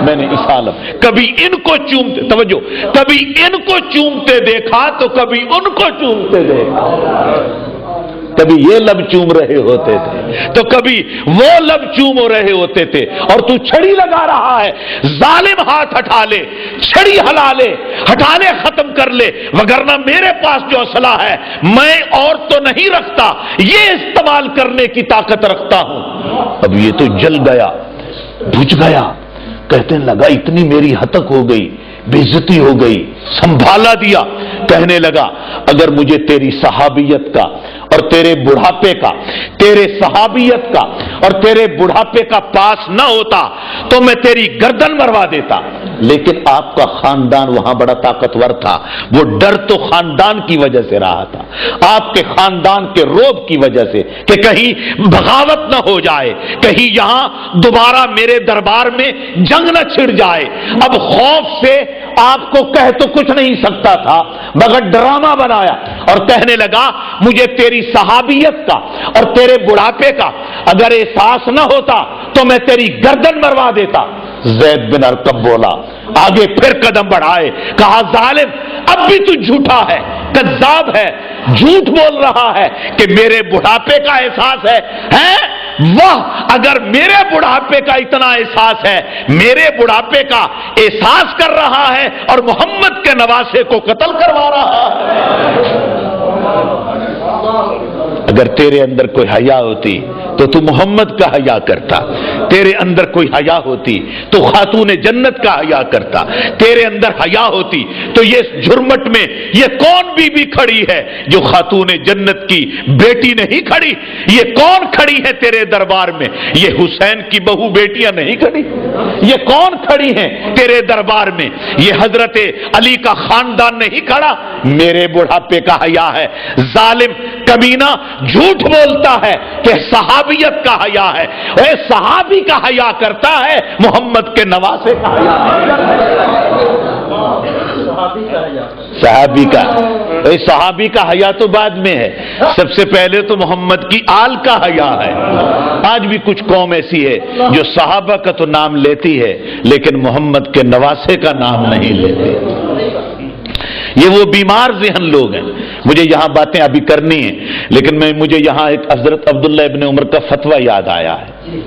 Speaker 4: میں نے اس عالم کبھی ان کو چومتے، توجہ، کبھی ان کو چومتے دیکھا تو کبھی ان کو چومتے دیکھا، کبھی یہ لب چوم رہے ہوتے تھے تو کبھی وہ لب چوم رہے ہوتے تھے، اور تو چھڑی لگا رہا ہے۔ ظالم ہاتھ ہٹا لے، چھڑی ہلا لے، ہٹا لے، ختم کر لے، وگرنہ میرے پاس جو اسلحہ ہے میں اور تو نہیں رکھتا، یہ استعمال کرنے کی طاقت رکھتا ہوں۔ اب یہ تو جل گیا، بجھ گیا، کہتے لگا اتنی میری ہتک ہو گئی، بے عزتی ہو گئی، سنبھالا دیا۔ کہنے لگا اگر مجھے تیری صحابیت کا اور تیرے بڑھاپے کا، تیرے صحابیت کا اور تیرے بڑھاپے کا پاس نہ ہوتا تو میں تیری گردن مروا دیتا، لیکن آپ کا خاندان وہاں بڑا طاقتور تھا، وہ ڈر تو خاندان کی وجہ سے رہا تھا، آپ کے خاندان کے روب کی وجہ سے کہ کہیں بغاوت نہ ہو جائے، کہیں یہاں دوبارہ میرے دربار میں جنگ نہ چھڑ جائے۔ اب خوف سے آپ کو کہہ تو کچھ نہیں سکتا تھا مگر ڈرامہ بنایا اور کہنے لگا مجھے تیری صحابیت کا اور تیرے بڑھاپے کا اگر احساس نہ ہوتا تو میں تیری گردن مروا دیتا۔ زید بن ارقم بولا، آگے پھر قدم بڑھائے، کہا ظالم اب بھی تو جھوٹا ہے، کذاب ہے، جھوٹ بول رہا ہے کہ میرے بڑھاپے کا احساس ہے۔ واہ، اگر میرے بڑھاپے کا اتنا احساس ہے، میرے بڑھاپے کا احساس کر رہا ہے اور محمد کے نواسے کو قتل کروا رہا ہے۔ اگر تیرے اندر کوئی حیا ہوتی تو تو محمد کا حیا کرتا، تیرے اندر کوئی حیا ہوتی تو خاتون جنت کا حیا کرتا، تیرے اندر حیا ہوتی تو یہ جھرمٹ میں یہ کون بی بی کھڑی ہے جو خاتون جنت کی بیٹی نہیں کھڑی؟ یہ کون کھڑی ہے تیرے دربار میں؟ یہ حسین کی بہو بیٹیاں نہیں کھڑی؟ یہ کون کھڑی ہیں تیرے دربار میں؟ یہ حضرت علی کا خاندان نہیں کھڑا؟ میرے بڑھاپے کا حیا ہے۔ ظالم کمینہ جھوٹ بولتا ہے کہ صحابیت کا حیا ہے، اے صحابی کا حیا کرتا ہے، محمد کے نواسے کا حیا صحابی کا حیا تو بعد میں ہے، سب سے پہلے تو محمد کی آل کا حیا ہے۔ آج بھی کچھ قوم ایسی ہے جو صحابہ کا تو نام لیتی ہے لیکن محمد کے نواسے کا نام نہیں لیتی۔ یہ وہ بیمار ذہن لوگ ہیں۔ مجھے یہاں باتیں ابھی کرنی ہیں لیکن مجھے یہاں ایک حضرت عبداللہ ابن عمر کا فتویٰ یاد آیا ہے،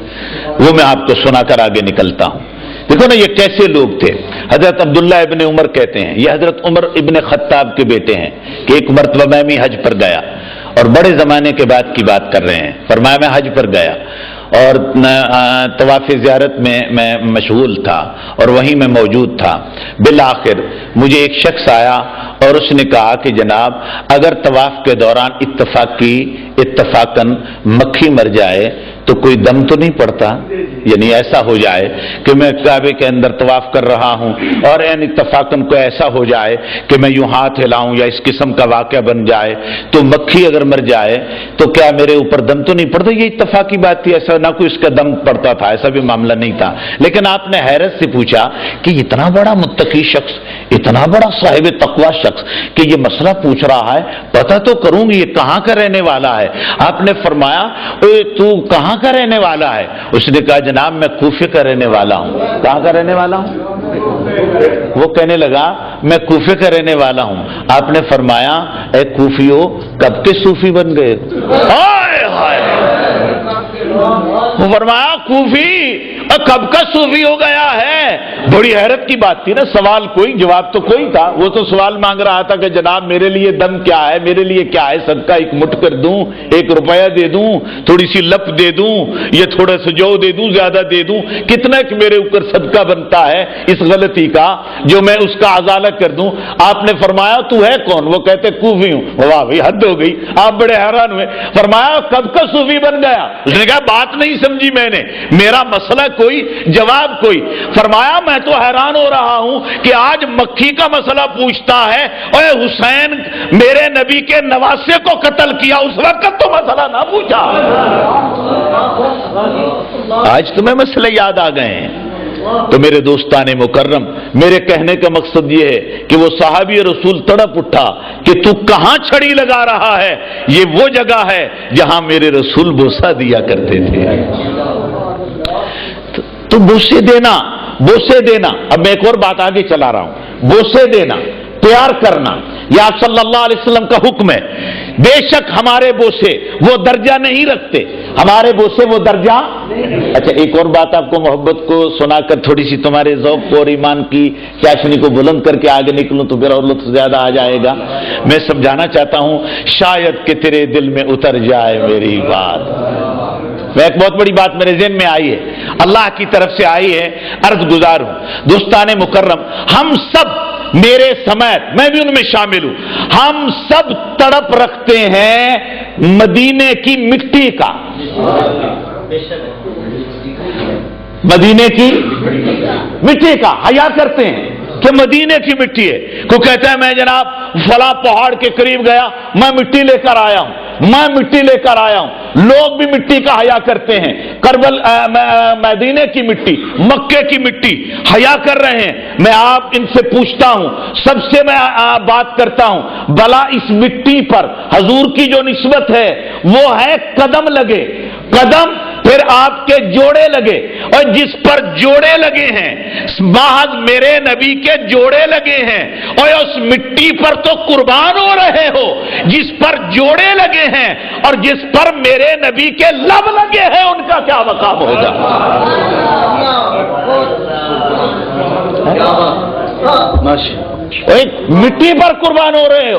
Speaker 4: وہ میں آپ کو سنا کر آگے نکلتا ہوں۔ دیکھو نا یہ کیسے لوگ تھے۔ حضرت عبداللہ ابن عمر کہتے ہیں، یہ حضرت عمر ابن خطاب کے بیٹے ہیں، کہ ایک مرتبہ میں بھی حج پر گیا اور بڑے زمانے کے بعد کی بات کر رہے ہیں۔ فرمایا میں حج پر گیا اور طواف زیارت میں مشغول تھا اور وہیں میں موجود تھا۔ بالآخر مجھے ایک شخص آیا اور اس نے کہا کہ جناب اگر طواف کے دوران اتفاقاً مکھی مر جائے تو کوئی دم تو نہیں پڑتا؟ یعنی ایسا ہو جائے کہ میں کعبے کے اندر طواف کر رہا ہوں اور اتفاقاً کوئی ایسا ہو جائے کہ میں یوں ہاتھ ہلاؤں یا اس قسم کا واقعہ بن جائے تو مکھی اگر مر جائے تو کیا میرے اوپر دم تو نہیں پڑتا؟ یہ اتفاقی بات تھی، ایسا نہ کوئی اس کا دم پڑتا تھا، ایسا بھی معاملہ نہیں تھا۔ لیکن آپ نے حیرت سے پوچھا کہ اتنا بڑا متقی شخص، اتنا بڑا صاحب تقوی شخص کہ یہ مسئلہ پوچھ رہا ہے، پتہ تو کروں گی یہ کہاں کا رہنے والا ہے؟ آپ نے فرمایا اے تو کہاں کا رہنے والا ہے؟ اس نے کہا جناب میں کوفے کا رہنے والا ہوں۔ کہاں کا رہنے والا ہوں؟ وہ کہنے لگا میں کوفے کا رہنے والا ہوں۔ آپ نے فرمایا اے کوفیو کب کے صوفی بن گئے؟ ہائے ہائے! وہ فرمایا کوفی اور کب کا صوفی ہو گیا ہے؟ بڑی حیرت کی بات تھی نا، سوال کوئی جواب تو کوئی تھا، وہ تو سوال مانگ رہا تھا کہ جناب میرے لیے دم کیا ہے، میرے لیے کیا ہے صدقہ، ایک مٹھ کر دوں، 1 روپیہ دے دوں، تھوڑی سی لپ دے دوں، یا تھوڑا سا جو دے دوں، زیادہ دے دوں، کتنا کہ میرے اوپر صدقہ بنتا ہے اس غلطی کا جو میں اس کا ازالہ کر دوں۔ آپ نے فرمایا تو ہے کون؟ وہ کہتے کوفی ہوں۔ واہ بھائی حد ہو گئی، آپ بڑے حیران ہوئے۔ فرمایا کب کا صوفی بن گیا؟ اس نے کہا بات نہیں سمجھی میں نے، میرا مسئلہ کوئی جواب کوئی۔ فرمایا میں تو حیران ہو رہا ہوں کہ آج مکھی کا مسئلہ پوچھتا ہے، اے حسین میرے نبی کے نواسے کو قتل کیا، اس وقت تو مسئلہ نہ پوچھا، آج تمہیں مسئلے یاد آ گئے ہیں۔ تو میرے دوستان مکرم، میرے کہنے کا مقصد یہ ہے کہ وہ صحابی رسول تڑپ اٹھا کہ تو کہاں چھڑی لگا رہا ہے؟ یہ وہ جگہ ہے جہاں میرے رسول بوسہ دیا کرتے تھے۔ تو بوسے دینا، بوسے دینا، اب میں ایک اور بات آگے چلا رہا ہوں، بوسے دینا، پیار کرنا، یہ آپ صلی اللہ علیہ وسلم کا حکم ہے۔ بے شک ہمارے بوسے وہ درجہ نہیں رکھتے، ہمارے بوسے وہ درجہ۔ اچھا ایک اور بات آپ کو محبت کو سنا کر تھوڑی سی تمہارے ذوق کو اور ایمان کی چاشنی کو بلند کر کے آگے نکلوں تو پھر اور لطف زیادہ آ جائے گا۔ میں سمجھانا چاہتا ہوں شاید کہ تیرے دل میں اتر جائے میری بات۔ میں ایک بہت بڑی بات میرے ذہن میں آئی ہے، اللہ کی طرف سے آئی ہے، عرض گزار ہوں۔ دوستان مکرم، ہم سب میرے سمیت میں بھی ان میں شامل ہوں، ہم سب تڑپ رکھتے ہیں مدینے کی مٹی کا، مدینے کی مٹی کا حیا کرتے ہیں کہ مدینے کی مٹی ہے۔ کوئی کہتا ہے میں جناب فلاں پہاڑ کے قریب گیا، میں مٹی لے کر آیا ہوں، میں مٹی لے کر آیا ہوں۔ لوگ بھی مٹی کا حیا کرتے ہیں، مدینے کی مٹی، مکے کی مٹی حیا کر رہے ہیں۔ میں آپ ان سے پوچھتا ہوں، سب سے میں بات کرتا ہوں، بلا اس مٹی پر حضور کی جو نسبت ہے وہ ہے قدم لگے، قدم پھر آپ کے جوڑے لگے، اور جس پر جوڑے لگے ہیں محض میرے نبی کے جوڑے لگے ہیں، اور اس مٹی پر تو قربان ہو رہے ہو جس پر جوڑے لگے ہیں، اور جس پر میرے نبی کے لب لگے ہیں ان کا کیا مقام ہوگا؟ مٹی پر قربان ہو رہے ہو،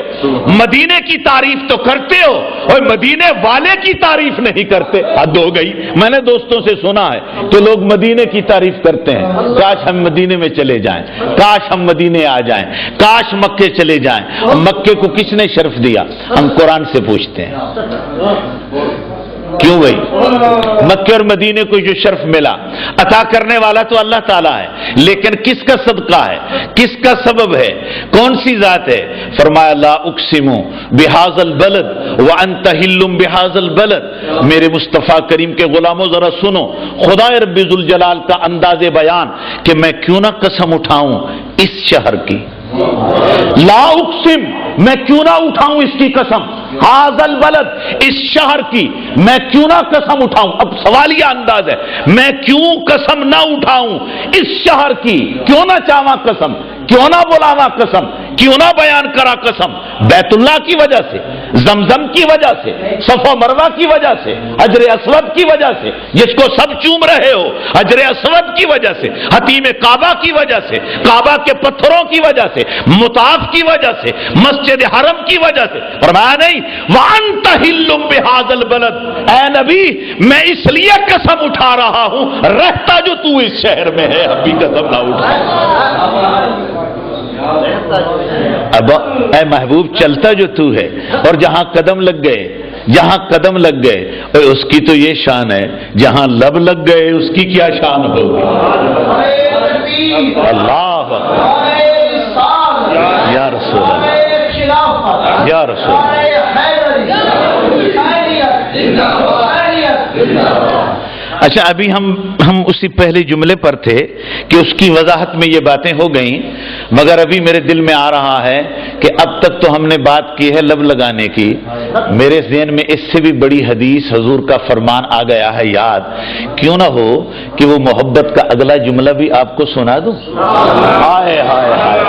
Speaker 4: مدینے کی تعریف تو کرتے ہو اور مدینے والے کی تعریف نہیں کرتے، حد ہو گئی۔ میں نے دوستوں سے سنا ہے کہ لوگ مدینے کی تعریف کرتے ہیں، کاش ہم مدینے میں چلے جائیں، کاش ہم مدینے آ جائیں، کاش مکے چلے جائیں۔ مکے کو کس نے شرف دیا؟ ہم قرآن سے پوچھتے ہیں، کیوں بھائی؟ مکے اور مدینے کو جو شرف ملا، عطا کرنے والا تو اللہ تعالیٰ ہے، لیکن کس کا صدقہ ہے، کس کا سبب ہے، کون سی ذات ہے؟ فرمایا لا اقسم بہذا البلد وانت حل بہذا البلد۔ میرے مصطفیٰ کریم کے غلاموں ذرا سنو خدا رب ذوالجلال کا انداز بیان کہ میں کیوں نہ قسم اٹھاؤں اس شہر کی، لا اقسم میں کیوں نہ اٹھاؤں اس کی قسم، ھذا البلد اس شہر کی میں کیوں نہ قسم اٹھاؤں۔ اب سوالیہ انداز ہے، میں کیوں قسم نہ اٹھاؤں اس شہر کی، کیوں نہ چاہواں قسم، کیوں نہ بلاواں قسم، کیوں نہ بیان کرا قسم؟ بیت اللہ کی وجہ سے، زمزم کی وجہ سے، صفا مروہ کی وجہ سے، حجر اسود کی وجہ سے جس کو سب چوم رہے ہو، حجر اسود کی وجہ سے، حتیم کعبہ کی وجہ سے، کعبہ کے پتھروں کی وجہ سے، مطاف کی وجہ سے، مسجد حرم کی وجہ سے۔ فرمایا نہیں وانت حل بہذا البلد، اے نبی میں اس لیے قسم اٹھا رہا ہوں رہتا جو تو اس شہر میں ہے، اب بھی قسم نہ اٹھا۔ اب اے محبوب چلتا جو تو ہے، اور جہاں قدم لگ گئے، جہاں قدم لگ گئے اور اس کی تو یہ شان ہے، جہاں لب لگ گئے اس کی کیا شان ہوگی؟ اللہ یا رسول اللہ، یا رسول اللہ۔ اچھا ابھی ہم اسی پہلے جملے پر تھے کہ اس کی وضاحت میں یہ باتیں ہو گئیں، مگر ابھی میرے دل میں آ رہا ہے کہ اب تک تو ہم نے بات کی ہے لب لگانے کی، میرے ذہن میں اس سے بھی بڑی حدیث حضور کا فرمان آ گیا ہے یاد، کیوں نہ ہو کہ وہ محبت کا اگلا جملہ بھی آپ کو سنا دوں؟ ہائے ہائے ہائے،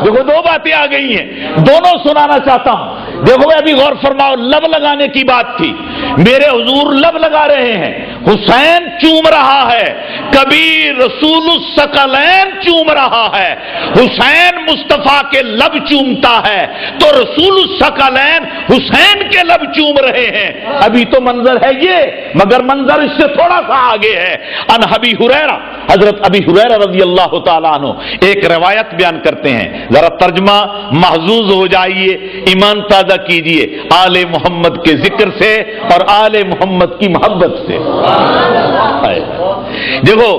Speaker 4: دیکھو دو باتیں آ گئی ہیں، دونوں سنانا چاہتا ہوں۔ دیکھو ابھی غور فرماؤ، لب لگانے کی بات تھی، میرے حضور لب لگا رہے ہیں، حسین چوم رہا ہے کبھی رسول الثقلین چوم رہا ہے، حسین مصطفیٰ کے لب چومتا ہے تو رسول الثقلین حسین کے لب چوم رہے ہیں۔ ابھی تو منظر ہے یہ، مگر منظر اس سے تھوڑا سا آگے ہے۔ ان ابی ہریرہ، حضرت ابی ہریرہ رضی اللہ تعالیٰ عنہ ایک روایت بیان کرتے ہیں، ذرا ترجمہ محظوظ ہو جائیے، ایمان تازہ کیجئے آل محمد کے ذکر سے اور آل محمد کی محبت سے۔ دیکھو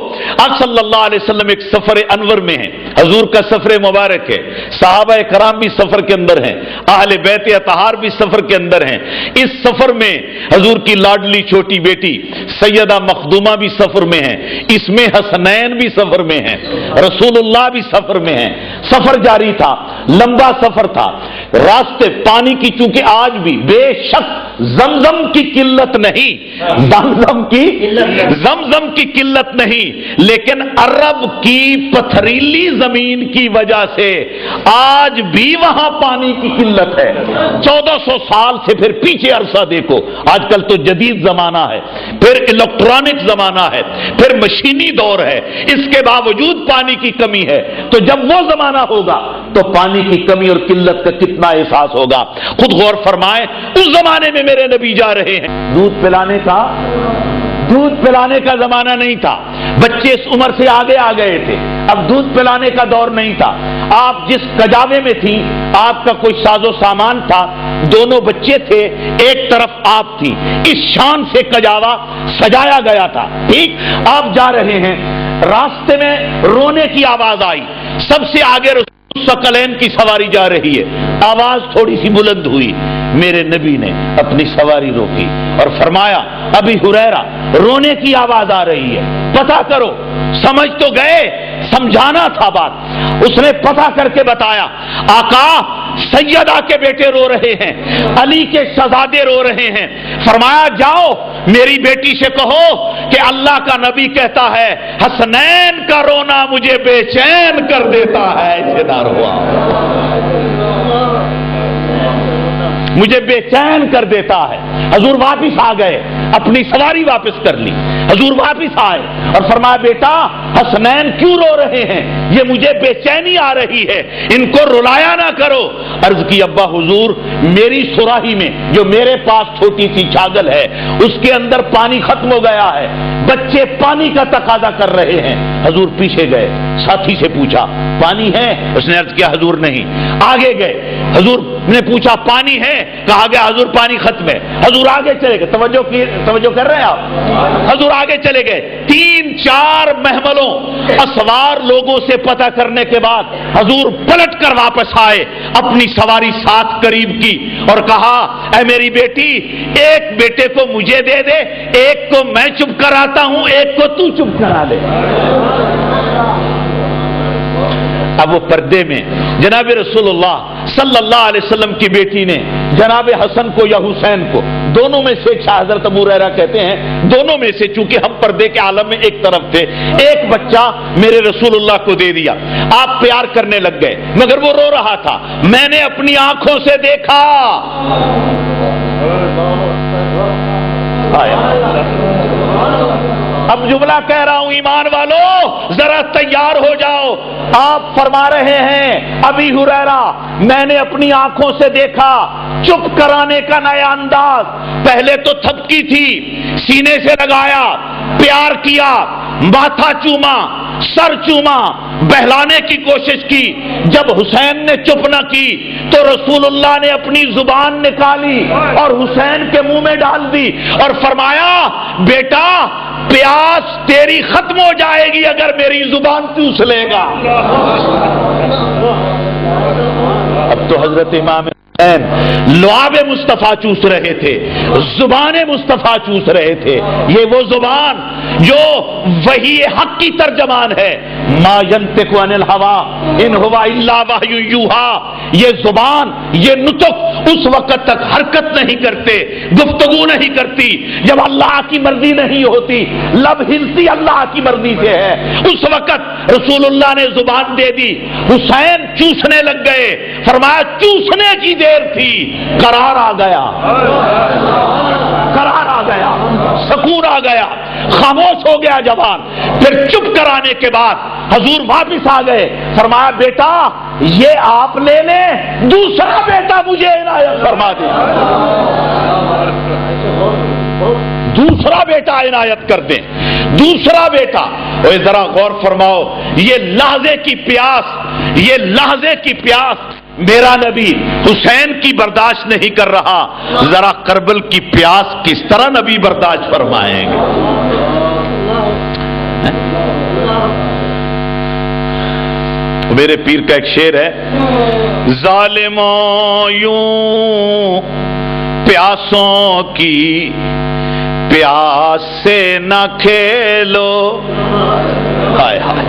Speaker 4: آپ صلی اللہ علیہ وسلم ایک سفر انور میں ہیں، حضور کا سفر مبارک ہے، صحابہ کرام بھی سفر کے اندر ہیں، اہل بیت اطہار بھی سفر کے اندر ہیں۔ اس سفر میں حضور کی لاڈلی چھوٹی بیٹی سیدہ مخدومہ بھی سفر میں ہیں، اس میں حسنین بھی سفر میں ہیں، رسول اللہ بھی سفر میں ہیں۔ سفر جاری تھا، لمبا سفر تھا، راستے پانی کی چونکہ آج بھی بے شک زمزم کی قلت نہیں، زمزم کی قلت نہیں، لیکن عرب کی پتھریلی زمین کی وجہ سے آج بھی وہاں پانی کی قلت ہے۔ 1400 سال سے پھر پیچھے عرصہ دیکھو، آج کل تو جدید زمانہ ہے، پھر الیکٹرانک زمانہ ہے، پھر مشینی دور ہے، اس کے باوجود پانی کی کمی ہے۔ تو جب وہ زمانہ ہوگا تو پانی کی کمی اور قلت کا کتنا احساس ہوگا۔ خود غور فرمائیں، اس زمانے میں میرے نبی جا رہے ہیں، دودھ پلانے کا زمانہ نہیں تھا، بچے اس عمر سے آگے آ گئے تھے، اب دودھ پلانے کا دور نہیں تھا۔ آپ جس کجاوے میں تھی، آپ کا کوئی ساز و سامان تھا، دونوں بچے تھے، ایک طرف آپ تھی، اس شان سے کجاوا سجایا گیا تھا۔ ٹھیک، آپ جا رہے ہیں، راستے میں رونے کی آواز آئی، سب سے آگے ثقلین کی سواری جا رہی ہے، آواز تھوڑی سی بلند ہوئی، میرے نبی نے اپنی سواری روکی اور فرمایا ابی ہریرہ رونے کی آواز آ رہی ہے، پتہ کرو۔ سمجھ تو گئے، سمجھانا تھا بات، اس نے پتہ کر کے بتایا، آقا سیدہ کے بیٹے رو رہے ہیں، علی کے شہزادے رو رہے ہیں۔ فرمایا جاؤ میری بیٹی سے کہو کہ اللہ کا نبی کہتا ہے حسنین کا رونا مجھے بے چین کر دیتا ہے، ایسے ہوا مجھے بے چین کر دیتا ہے۔ حضور واپس آ گئے، اپنی سواری واپس کر لی، حضور واپس آئے اور فرمایا بیٹا حسنین کیوں رو رہے ہیں؟ یہ مجھے بے چینی آ رہی ہے، ان کو رلایا نہ کرو۔ عرض کی ابا حضور میری سراہی میں جو میرے پاس چھوٹی سی چھاگل ہے اس کے اندر پانی ختم ہو گیا ہے، بچے پانی کا تقاضا کر رہے ہیں۔ حضور پیچھے گئے، ساتھی سے پوچھا پانی ہے؟ اس نے عرض کیا حضور نہیں۔ آگے گئے، حضور نے پوچھا پانی ہے؟ کہا گیا حضور پانی ختم ہے۔ حضور آگے چلے گئے، توجہ کر رہے ہیں آپ؟ حضور آگے چلے گئے، 3-4 محملوں اسوار لوگوں سے پتہ کرنے کے بعد حضور پلٹ کر واپس آئے، اپنی سواری ساتھ قریب کی اور کہا اے میری بیٹی ایک بیٹے کو مجھے دے دے، ایک کو میں چپ کراتا ہوں، ایک کو تو چپ کرا دے۔ اب وہ پردے میں جناب رسول اللہ صلی اللہ علیہ وسلم کی بیٹی نے جناب حسن کو یا حسین کو، دونوں میں سے، حضرت ابو ہریرہ کہتے ہیں دونوں میں سے، چونکہ ہم پردے کے عالم میں ایک طرف تھے، ایک بچہ میرے رسول اللہ کو دے دیا۔ آپ پیار کرنے لگ گئے مگر وہ رو رہا تھا، میں نے اپنی آنکھوں سے دیکھا۔ اب جملہ کہہ رہا ہوں ایمان والو ذرا تیار ہو جاؤ۔ آپ فرما رہے ہیں ابی ہریرہ میں نے اپنی آنکھوں سے دیکھا، چپ کرانے کا نیا انداز، پہلے تو تھپکی تھی، سینے سے لگایا، پیار کیا، ماتھا چوما، سر چوما، بہلانے کی کوشش کی۔ جب حسین نے چپ نہ کی تو رسول اللہ نے اپنی زبان نکالی اور حسین کے منہ میں ڈال دی اور فرمایا بیٹا پیاس تیری ختم ہو جائے گی اگر میری زبان چوس لے گا۔ اب تو حضرت امام لعاب مصطفیٰ چوس رہے تھے، زبان مصطفیٰ چوس رہے تھے۔ یہ وہ زبان جو وحی حق کی ترجمان ہے، ما ینطق عن الہوی ان ہوا الا وحی یوحی۔ یہ زبان، یہ نطق اس وقت تک حرکت نہیں کرتے، گفتگو نہیں کرتی جب اللہ کی مرضی نہیں ہوتی، لب ہلتی اللہ کی مرضی سے ہے۔ اس وقت رسول اللہ نے زبان دے دی، حسین چوسنے لگ گئے، فرمایا چوسنے کی دیر تھی، قرار آ گیا، قرار آ گیا، سکون آ گیا۔
Speaker 5: خاموش ہو گیا جوان. پھر چپ کرانے کے بعد حضور واپس آ گئے. فرمایا بیٹا یہ آپ لے لیں, دوسرا بیٹا مجھے عنایت فرما دیں. دوسرا بیٹا عنایت کر دیں, دوسرا بیٹا. اور ذرا غور فرماؤ, یہ لحظے کی پیاس, یہ لحظے کی پیاس میرا نبی حسین کی برداشت نہیں کر رہا, ذرا کربل کی پیاس کس طرح نبی برداشت فرمائیں گے. میرے پیر کا ایک شعر ہے, ظالموں یوں پیاسوں کی پیاس سے نہ کھیلو, ہائے ہائے,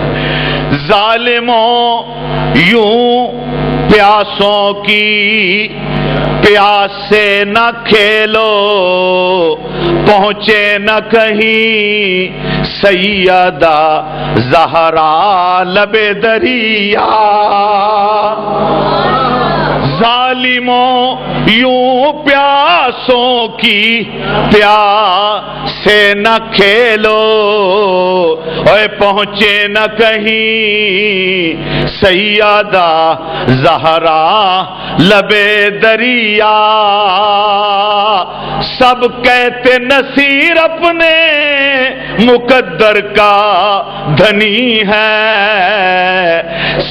Speaker 5: ظالموں یوں پیاسوں کی پیاس سے نہ کھیلو, پہنچے نہ کہیں سیدہ زہرا لب دریا. ظالموں یوں پیاسوں کی پیاس سے نہ کھیلو, اے پہنچے نہ کہیں سیدہ زہرا لب دریا. سب کہتے نصیر اپنے مقدر کا دھنی ہے,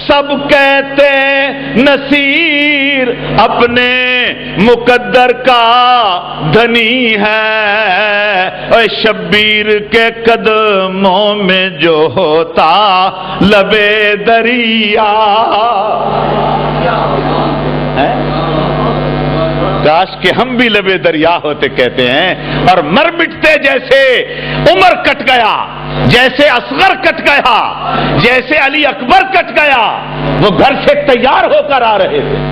Speaker 5: سب کہتے نصیر اپنے مقدر کا دھنی ہے, اے شبیر کے قدموں میں جو ہوتا لبے دریا. کاش کہ ہم بھی لبے دریا ہوتے کہتے ہیں, اور مر مٹتے جیسے عمر کٹ گیا, جیسے اصغر کٹ گیا, جیسے علی اکبر کٹ گیا, وہ گھر سے تیار ہو کر آ رہے تھے.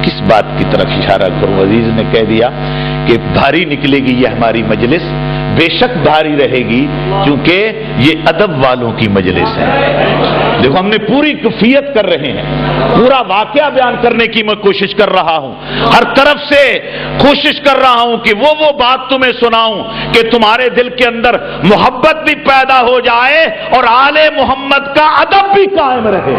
Speaker 5: کس بات کی طرف اشارہ کروں؟ عزیز نے کہہ دیا کہ بھاری نکلے گی یہ ہماری مجلس, بے شک بھاری رہے گی کیونکہ یہ ادب والوں کی مجلس ہے. دیکھو ہم نے پوری کفیت کر رہے ہیں, پورا واقعہ بیان کرنے کی میں کوشش کر رہا ہوں, ہر طرف سے کوشش کر رہا ہوں کہ وہ بات تمہیں سناؤں کہ تمہارے دل کے اندر محبت بھی پیدا ہو جائے اور آل محمد کا ادب بھی قائم رہے.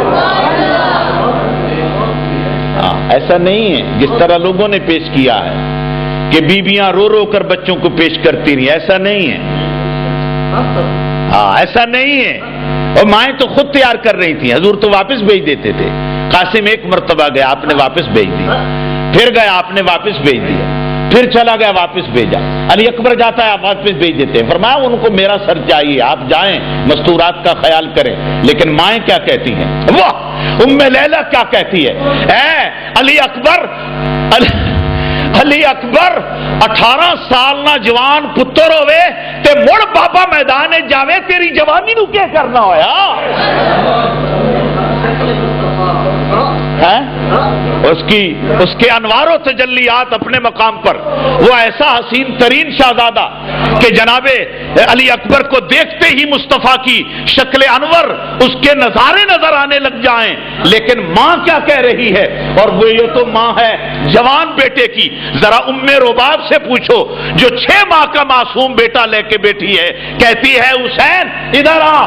Speaker 5: ایسا نہیں ہے جس طرح لوگوں نے پیش کیا ہے کہ بیویاں رو رو کر بچوں کو پیش کرتی رہی, ایسا نہیں ہے. ایسا نہیں ہے. اور مائیں تو خود تیار کر رہی تھیں, حضور تو واپس بھیج دیتے تھے. قاسم ایک مرتبہ گیا, آپ نے واپس بھیج دیا, پھر گیا آپ نے واپس بھیج دیا, پھر چلا گیا واپس بھیجا. علی اکبر جاتا ہے آپ واپس بھیج دیتے ہیں. فرمایا ان کو میرا سر چاہیے, آپ جائیں مستورات کا خیال کریں. لیکن مائیں کیا کہتی ہیں, وہ ام لیلا کیا کہتی ہے, اے علی اکبر, علی اکبر 18 سال نہ جوان پتر ہوئے تے مڑ بابا میدان جاوے, تیری جوانی نو کیا کرنا ہویا ہے؟ اس کے انوار و تجلیات اپنے مقام پر, وہ ایسا حسین ترین شہزادہ کہ جناب علی اکبر کو دیکھتے ہی مصطفیٰ کی شکل انور اس کے نظارے نظر آنے لگ جائیں. لیکن ماں کیا کہہ رہی ہے, اور وہ یہ تو ماں ہے جوان بیٹے کی. ذرا ام رباب سے پوچھو جو 6 ماہ کا معصوم بیٹا لے کے بیٹھی ہے, کہتی ہے حسین ادھر آ,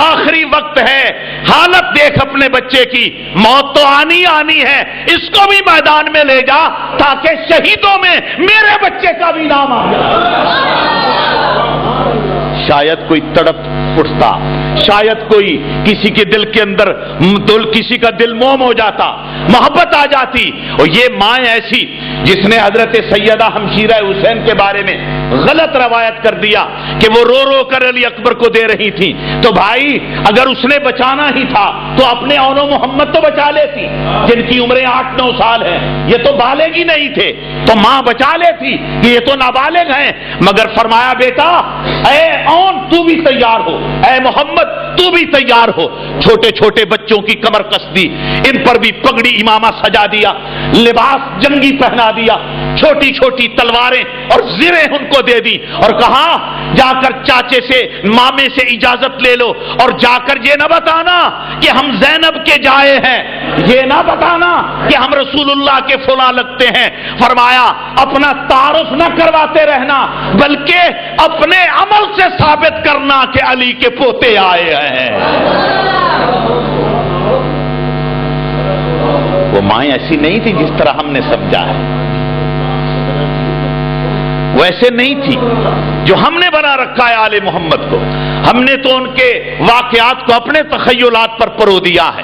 Speaker 5: آخری وقت ہے, حالت دیکھ اپنے بچے کی, موت تو آنی ہے, اس کو بھی میدان میں لے جا تاکہ شہیدوں میں میرے بچے کا بھی نام آ جائے. شاید کوئی تڑپ اٹھتا, شاید کوئی کسی کے دل کے اندر کسی کا دل موم ہو جاتا, محبت آ جاتی. اور یہ ماں ایسی جس نے حضرت سیدہ ہمشیرہ حسین کے بارے میں غلط روایت کر دیا کہ وہ رو رو کر علی اکبر کو دے رہی تھی. تو بھائی اگر اس نے بچانا ہی تھا تو اپنے اون و محمد تو بچا لیتی, جن کی عمریں 8-9 سال ہیں, یہ تو بالغ ہی نہیں تھے, تو ماں بچا لیتی کہ یہ تو نابالغ ہیں. مگر فرمایا بیٹا اے اون تو بھی تیار ہو, اے محمد تو بھی تیار ہو. چھوٹے چھوٹے بچوں کی کمر کس دی, ان پر بھی پگڑی امامہ سجا دیا, لباس جنگی پہنا دیا, چھوٹی چھوٹی تلواریں اور زریں ان کو دے دی, اور کہا جا کر چاچے سے مامے سے اجازت لے لو, اور جا کر یہ نہ بتانا کہ ہم زینب کے جائے ہیں, یہ نہ بتانا کہ ہم رسول اللہ کے فلاں لگتے ہیں. فرمایا اپنا تعارف نہ کرواتے رہنا بلکہ اپنے عمل سے ثابت کرنا کہ علی کے پوتے آئے ہیں. وہ مائیں ایسی نہیں تھی جس طرح ہم نے سمجھا ہے، وہ ایسے نہیں تھی جو ہم نے بنا رکھا ہے آل محمد کو. ہم نے تو ان کے واقعات کو اپنے تخیلات پر پرو دیا ہے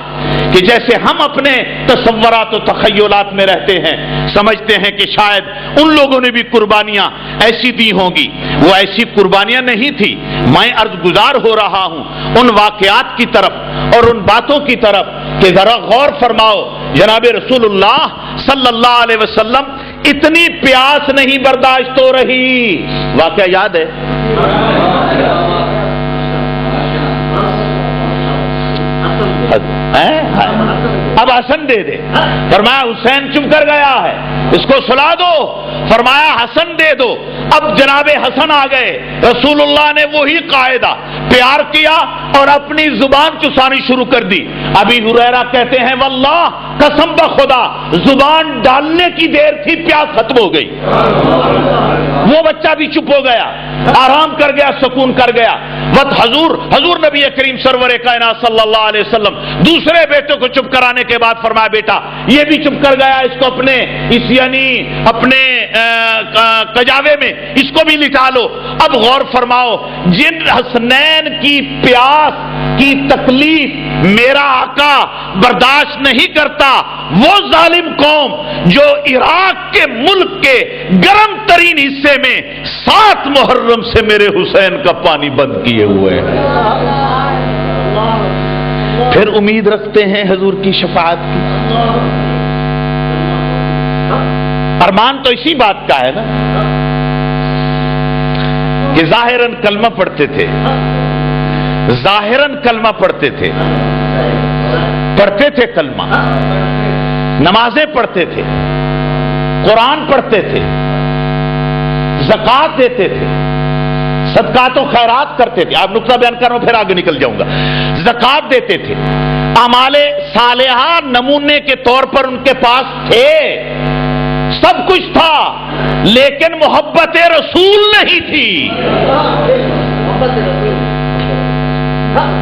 Speaker 5: کہ جیسے ہم اپنے تصورات و تخیلات میں رہتے ہیں سمجھتے ہیں کہ شاید ان لوگوں نے بھی قربانیاں ایسی دی ہوں گی. وہ ایسی قربانیاں نہیں تھی. میں عرض گزار ہو رہا ہوں ان واقعات کی طرف اور ان باتوں کی طرف کہ ذرا غور فرماؤ. جناب رسول اللہ صلی اللہ علیہ وسلم اتنی پیاس نہیں برداشت ہو رہی. واقعہ یاد ہے؟ اب حسن دے دے. فرمایا حسین چپ کر گیا ہے، اس کو سلا دو. فرمایا حسن دے دو. اب جناب حسن آ گئے. رسول اللہ نے وہی قاعدہ پیار کیا اور اپنی زبان چسانی شروع کر دی. ابھی ہریرہ کہتے ہیں واللہ قسم بخدا زبان ڈالنے کی دیر تھی پیاس ختم ہو گئی. وہ بچہ بھی چپ ہو گیا، آرام کر گیا، سکون کر گیا. حضور نبی کریم سرور کائنات صلی اللہ علیہ وسلم دوسرے بیٹے کو چپ کرانے کے بعد فرمایا بیٹا یہ بھی چپ کر گیا، اس کو اپنے اپنے کجاوے میں اس کو بھی لٹا لو. اب غور فرماؤ، جن حسنین کی پیاس کی تکلیف میرا آقا برداشت نہیں کرتا، وہ ظالم قوم جو عراق کے ملک کے گرم ترین حصے میں 7 محرم سے میرے حسین کا پانی بند کیے ہوئے ہیں، پھر امید رکھتے ہیں حضور کی شفاعت کی. ارمان تو اسی بات کا ہے نا کہ ظاہراً کلمہ پڑھتے تھے، ظاہراً کلمہ پڑھتے تھے کلمہ، نمازیں پڑھتے تھے، قرآن پڑھتے تھے، زکوٰۃ دیتے تھے، صدقات و خیرات کرتے تھے. آپ نقطہ بیان کر رہا ہوں پھر آگے نکل جاؤں گا. زکوٰۃ دیتے تھے، اعمال صالحہ نمونے کے طور پر ان کے پاس تھے، سب کچھ تھا، لیکن محبت رسول نہیں تھی.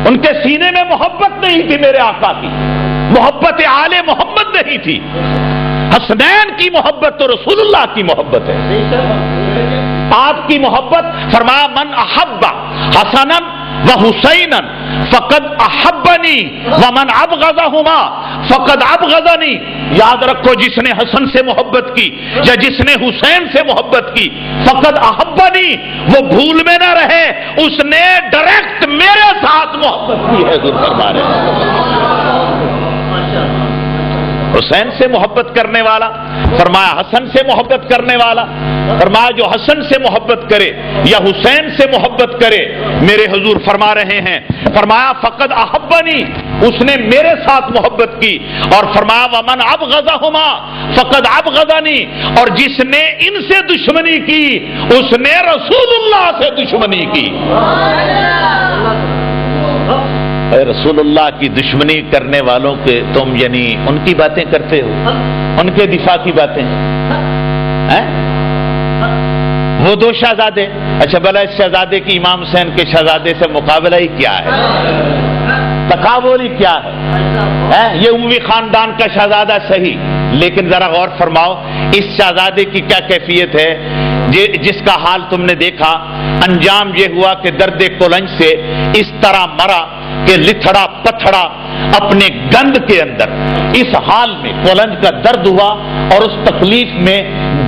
Speaker 5: ان کے سینے میں محبت نہیں تھی میرے آقا کی، محبت آل محمد نہیں تھی. حسنین کی محبت تو رسول اللہ کی محبت ہے. آپ کی محبت فرمایا من احب حسنا و حسینا فقد احبنی ومن ابغضہما فقد ابغضنی. یاد رکھو، جس نے حسن سے محبت کی یا جس نے حسین سے محبت کی فقد احبنی، وہ بھول میں نہ رہے، اس نے ڈائریکٹ میرے ساتھ محبت کی ہے. حضور فرما رہے ہیں حسین سے محبت کرنے والا، فرمایا حسن سے محبت کرنے والا. فرمایا جو حسن سے محبت کرے یا حسین سے محبت کرے، میرے حضور فرما رہے ہیں، فرمایا فقد احبنی، اس نے میرے ساتھ محبت کی. اور فرمایا ومن ابغضہما فقد ابغضنی، اور جس نے ان سے دشمنی کی اس نے رسول اللہ سے دشمنی کی. اے رسول اللہ کی دشمنی کرنے والوں کے تم یعنی ان کی باتیں کرتے ہو، ان کے دفاع کی باتیں. وہ 2 شہزادے، اچھا بھلا اس شہزادے کی امام حسین کے شہزادے سے مقابلہ ہی کیا ہے، تقابل ہی کیا ہے. یہ اموی خاندان کا شہزادہ صحیح، لیکن ذرا غور فرماؤ اس شہزادے کی کیا کیفیت ہے جس کا حال تم نے دیکھا. انجام یہ ہوا کہ درد کلنج سے اس طرح مرا کہ لتھڑا پتھڑا اپنے گند کے اندر، اس حال میں کلنج کا درد ہوا اور اس تکلیف میں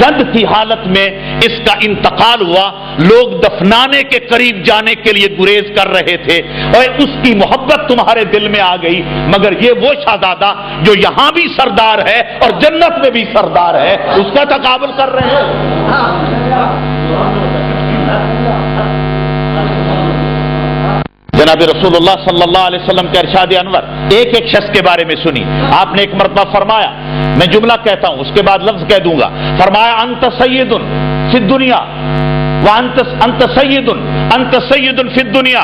Speaker 5: گند کی حالت میں اس کا انتقال ہوا. لوگ دفنانے کے قریب جانے کے لیے گریز کر رہے تھے اور اس کی محبت تمہارے دل میں آ گئی. مگر یہ وہ شہزادہ جو یہاں بھی سردار ہے اور جنت میں بھی سردار ہے، اس کا تقابل کر رہے ہیں. جناب رسول اللہ صلی اللہ علیہ وسلم کے ارشاد انور ایک ایک شخص کے بارے میں سنی. آپ نے ایک مرتبہ فرمایا، میں جملہ کہتا ہوں اس کے بعد لفظ کہہ دوں گا. فرمایا انت سید فی الدنیا وانت سید فی الدنیا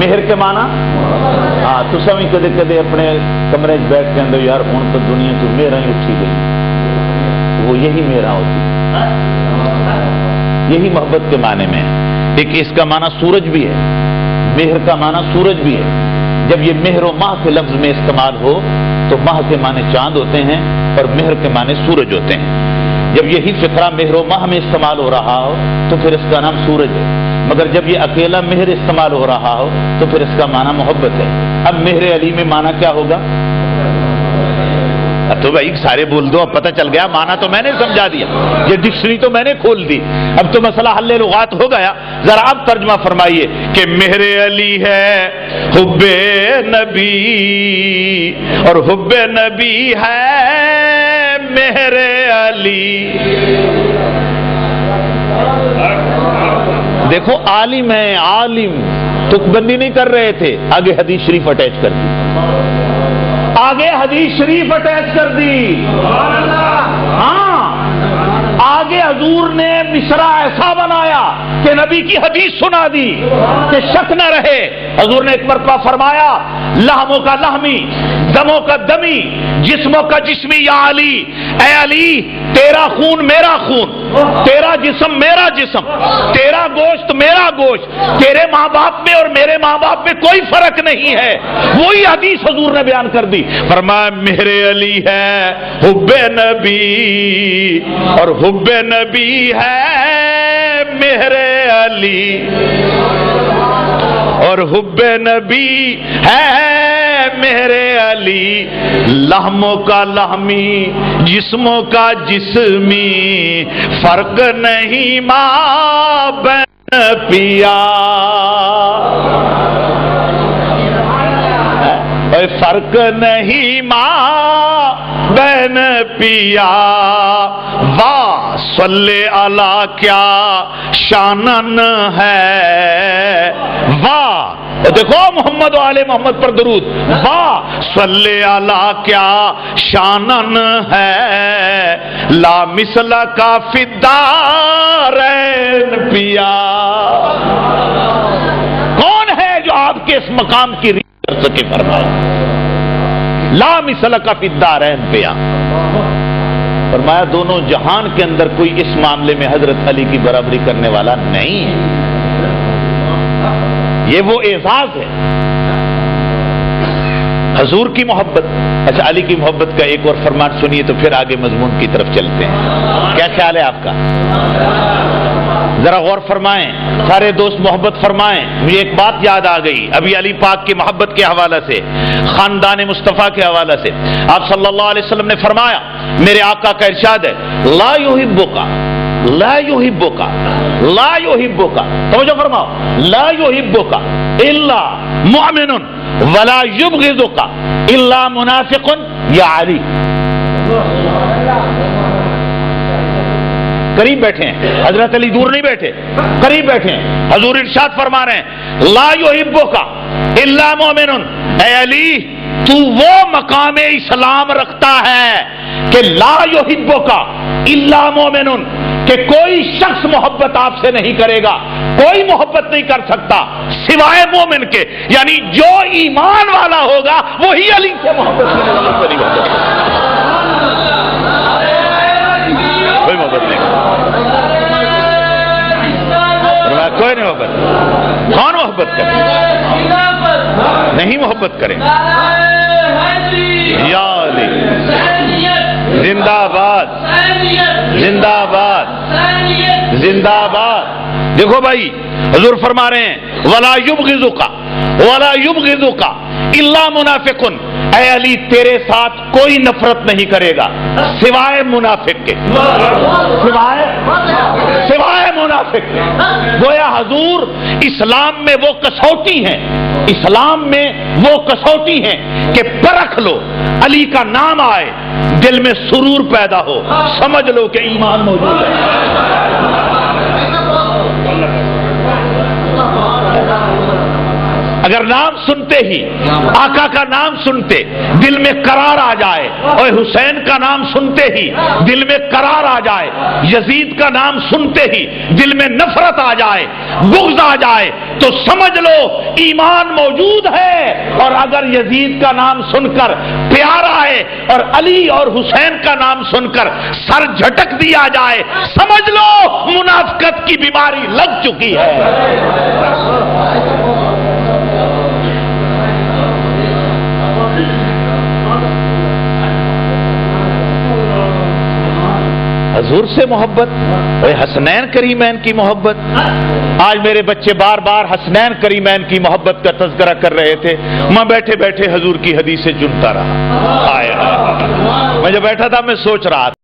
Speaker 5: مہر کے معنی ہاں تو سمجھ کدے کدے اپنے کمرے بیٹھ کے اندر یار ہوں تو دنیا تو میرا ہی اٹھی گئی، وہ یہی میرا ہوتی، یہی محبت کے معنی میں ہے۔ ایک اس کا معنی سورج بھی ہے، مہر کا معنی سورج بھی ہے۔ جب یہ مہر و ماہ کے لفظ میں استعمال ہو تو ماہ کے معنی چاند ہوتے ہیں اور مہر کے معنی سورج ہوتے ہیں۔ جب یہی فقرہ مہر و ماہ میں استعمال ہو رہا ہو تو پھر اس کا نام سورج ہے، مگر جب یہ اکیلا مہر استعمال ہو رہا ہو تو پھر اس کا معنی محبت ہے۔ اب مہر علی میں معنی کیا ہوگا؟ تو بھائی سارے بول دو، اب پتہ چل گیا، معنی تو میں نے سمجھا دیا، یہ ڈکشنری تو میں نے کھول دی، اب تو مسئلہ حل لغات ہو گیا۔ ذرا اب ترجمہ فرمائیے کہ مہر علی ہے حب نبی اور حب نبی ہے مہر علی۔ دیکھو عالم ہے، عالم تک بندی نہیں کر رہے تھے، آگے حدیث شریف اٹیچ کر دی، آگے حدیث شریف اٹیچ کر دی۔ ہاں آگے حضور نے مصرع ایسا بنایا کہ نبی کی حدیث سنا دی کہ شک نہ رہے۔ حضور نے ایک مرتبہ فرمایا لحموں کا لحمی، دموں کا دمی، جسموں کا جسمی، یا علی، اے علی تیرا خون میرا خون، تیرا جسم میرا جسم، تیرا گوشت میرا گوشت، تیرے ماں باپ میں اور میرے ماں باپ میں کوئی فرق نہیں ہے۔ وہی حدیث حضور نے بیان کر دی، فرمایا مہر علی ہے حب نبی اور حب نبی ہے مہر علی اور حب نبی ہے مہر علی، لحموں کا لحمی جسموں کا جسمی، فرق نہیں ماں بہن پیا، فرق نہیں ماں بہن پیا، واہ صلی علی کیا شانن ہے، واہ دیکھو محمد و آل محمد پر درود، واہ صلی علی کیا شانن ہے، لا مثل کا فی الدارین پیا۔ کون ہے جو آپ کے اس مقام کی ریت کر سکے؟ فرمایا لا مثل کا فی الدارین پیا، فرمایا دونوں جہان کے اندر کوئی اس معاملے میں حضرت علی کی برابری کرنے والا نہیں ہے، یہ وہ اعزاز ہے حضور کی محبت۔ اچھا علی کی محبت کا ایک اور فرمان سنیے تو پھر آگے مضمون کی طرف چلتے ہیں، کیا خیال ہے آپ کا؟ ذرا غور فرمائیں، سارے دوست محبت فرمائیں۔ مجھے ایک بات یاد آ گئی ابھی علی پاک کی محبت کے حوالے سے، خاندان مصطفیٰ کے حوالے سے۔ آپ صلی اللہ علیہ وسلم نے فرمایا، میرے آقا کا ارشاد ہے، لا یحبک لا یحبک لا یحبک، توجہ فرماؤ، لا یحبک الا مؤمن ولا یبغضک الا منافق یا علی۔ قریب بیٹھے ہیں حضرت علی، دور نہیں بیٹھے، قریب بیٹھے ہیں۔ حضور ارشاد فرما رہے ہیں لا یحبک الا مؤمن، اے علی تو وہ مقام اسلام رکھتا ہے کہ لا یحبک الا مؤمن، کہ کوئی شخص محبت آپ سے نہیں کرے گا، کوئی محبت نہیں کر سکتا سوائے مومن کے، یعنی جو ایمان والا ہوگا وہی علی سے محبت کرے گا، کوئی محبت نہیں، کوئی نہیں محبت۔ کون محبت کرے؟ نہیں محبت کرے۔ یا علی زندہ باد زندہ باد زندہ باد۔ دیکھو بھائی حضور فرما رہے ہیں ولا یبغضک ولا یبغضک الا منافق، اے علی تیرے ساتھ کوئی نفرت نہیں کرے گا سوائے منافق کے، سوائے منافق کے۔ گویا حضور اسلام میں وہ کسوٹی ہیں، اسلام میں وہ کسوٹی ہیں کہ پرکھ لو، علی کا نام آئے دل میں سرور پیدا ہو، سمجھ لو کہ ایمان موجود ہے۔ اگر نام سنتے ہی آقا کا نام سنتے دل میں قرار آ جائے، اور حسین کا نام سنتے ہی دل میں قرار آ جائے، یزید کا نام سنتے ہی دل میں نفرت آ جائے، بغض آ جائے، تو سمجھ لو ایمان موجود ہے۔ اور اگر یزید کا نام سن کر پیار آئے اور علی اور حسین کا نام سن کر سر جھٹک دیا جائے، سمجھ لو منافقت کی بیماری لگ چکی ہے۔ حضور سے محبت، حسنین کریمین کی محبت۔ آج میرے بچے بار بار حسنین کریمین کی محبت کا تذکرہ کر رہے تھے، میں بیٹھے بیٹھے حضور کی حدیثیں چنتا رہا۔ میں جب بیٹھا تھا میں سوچ رہا تھا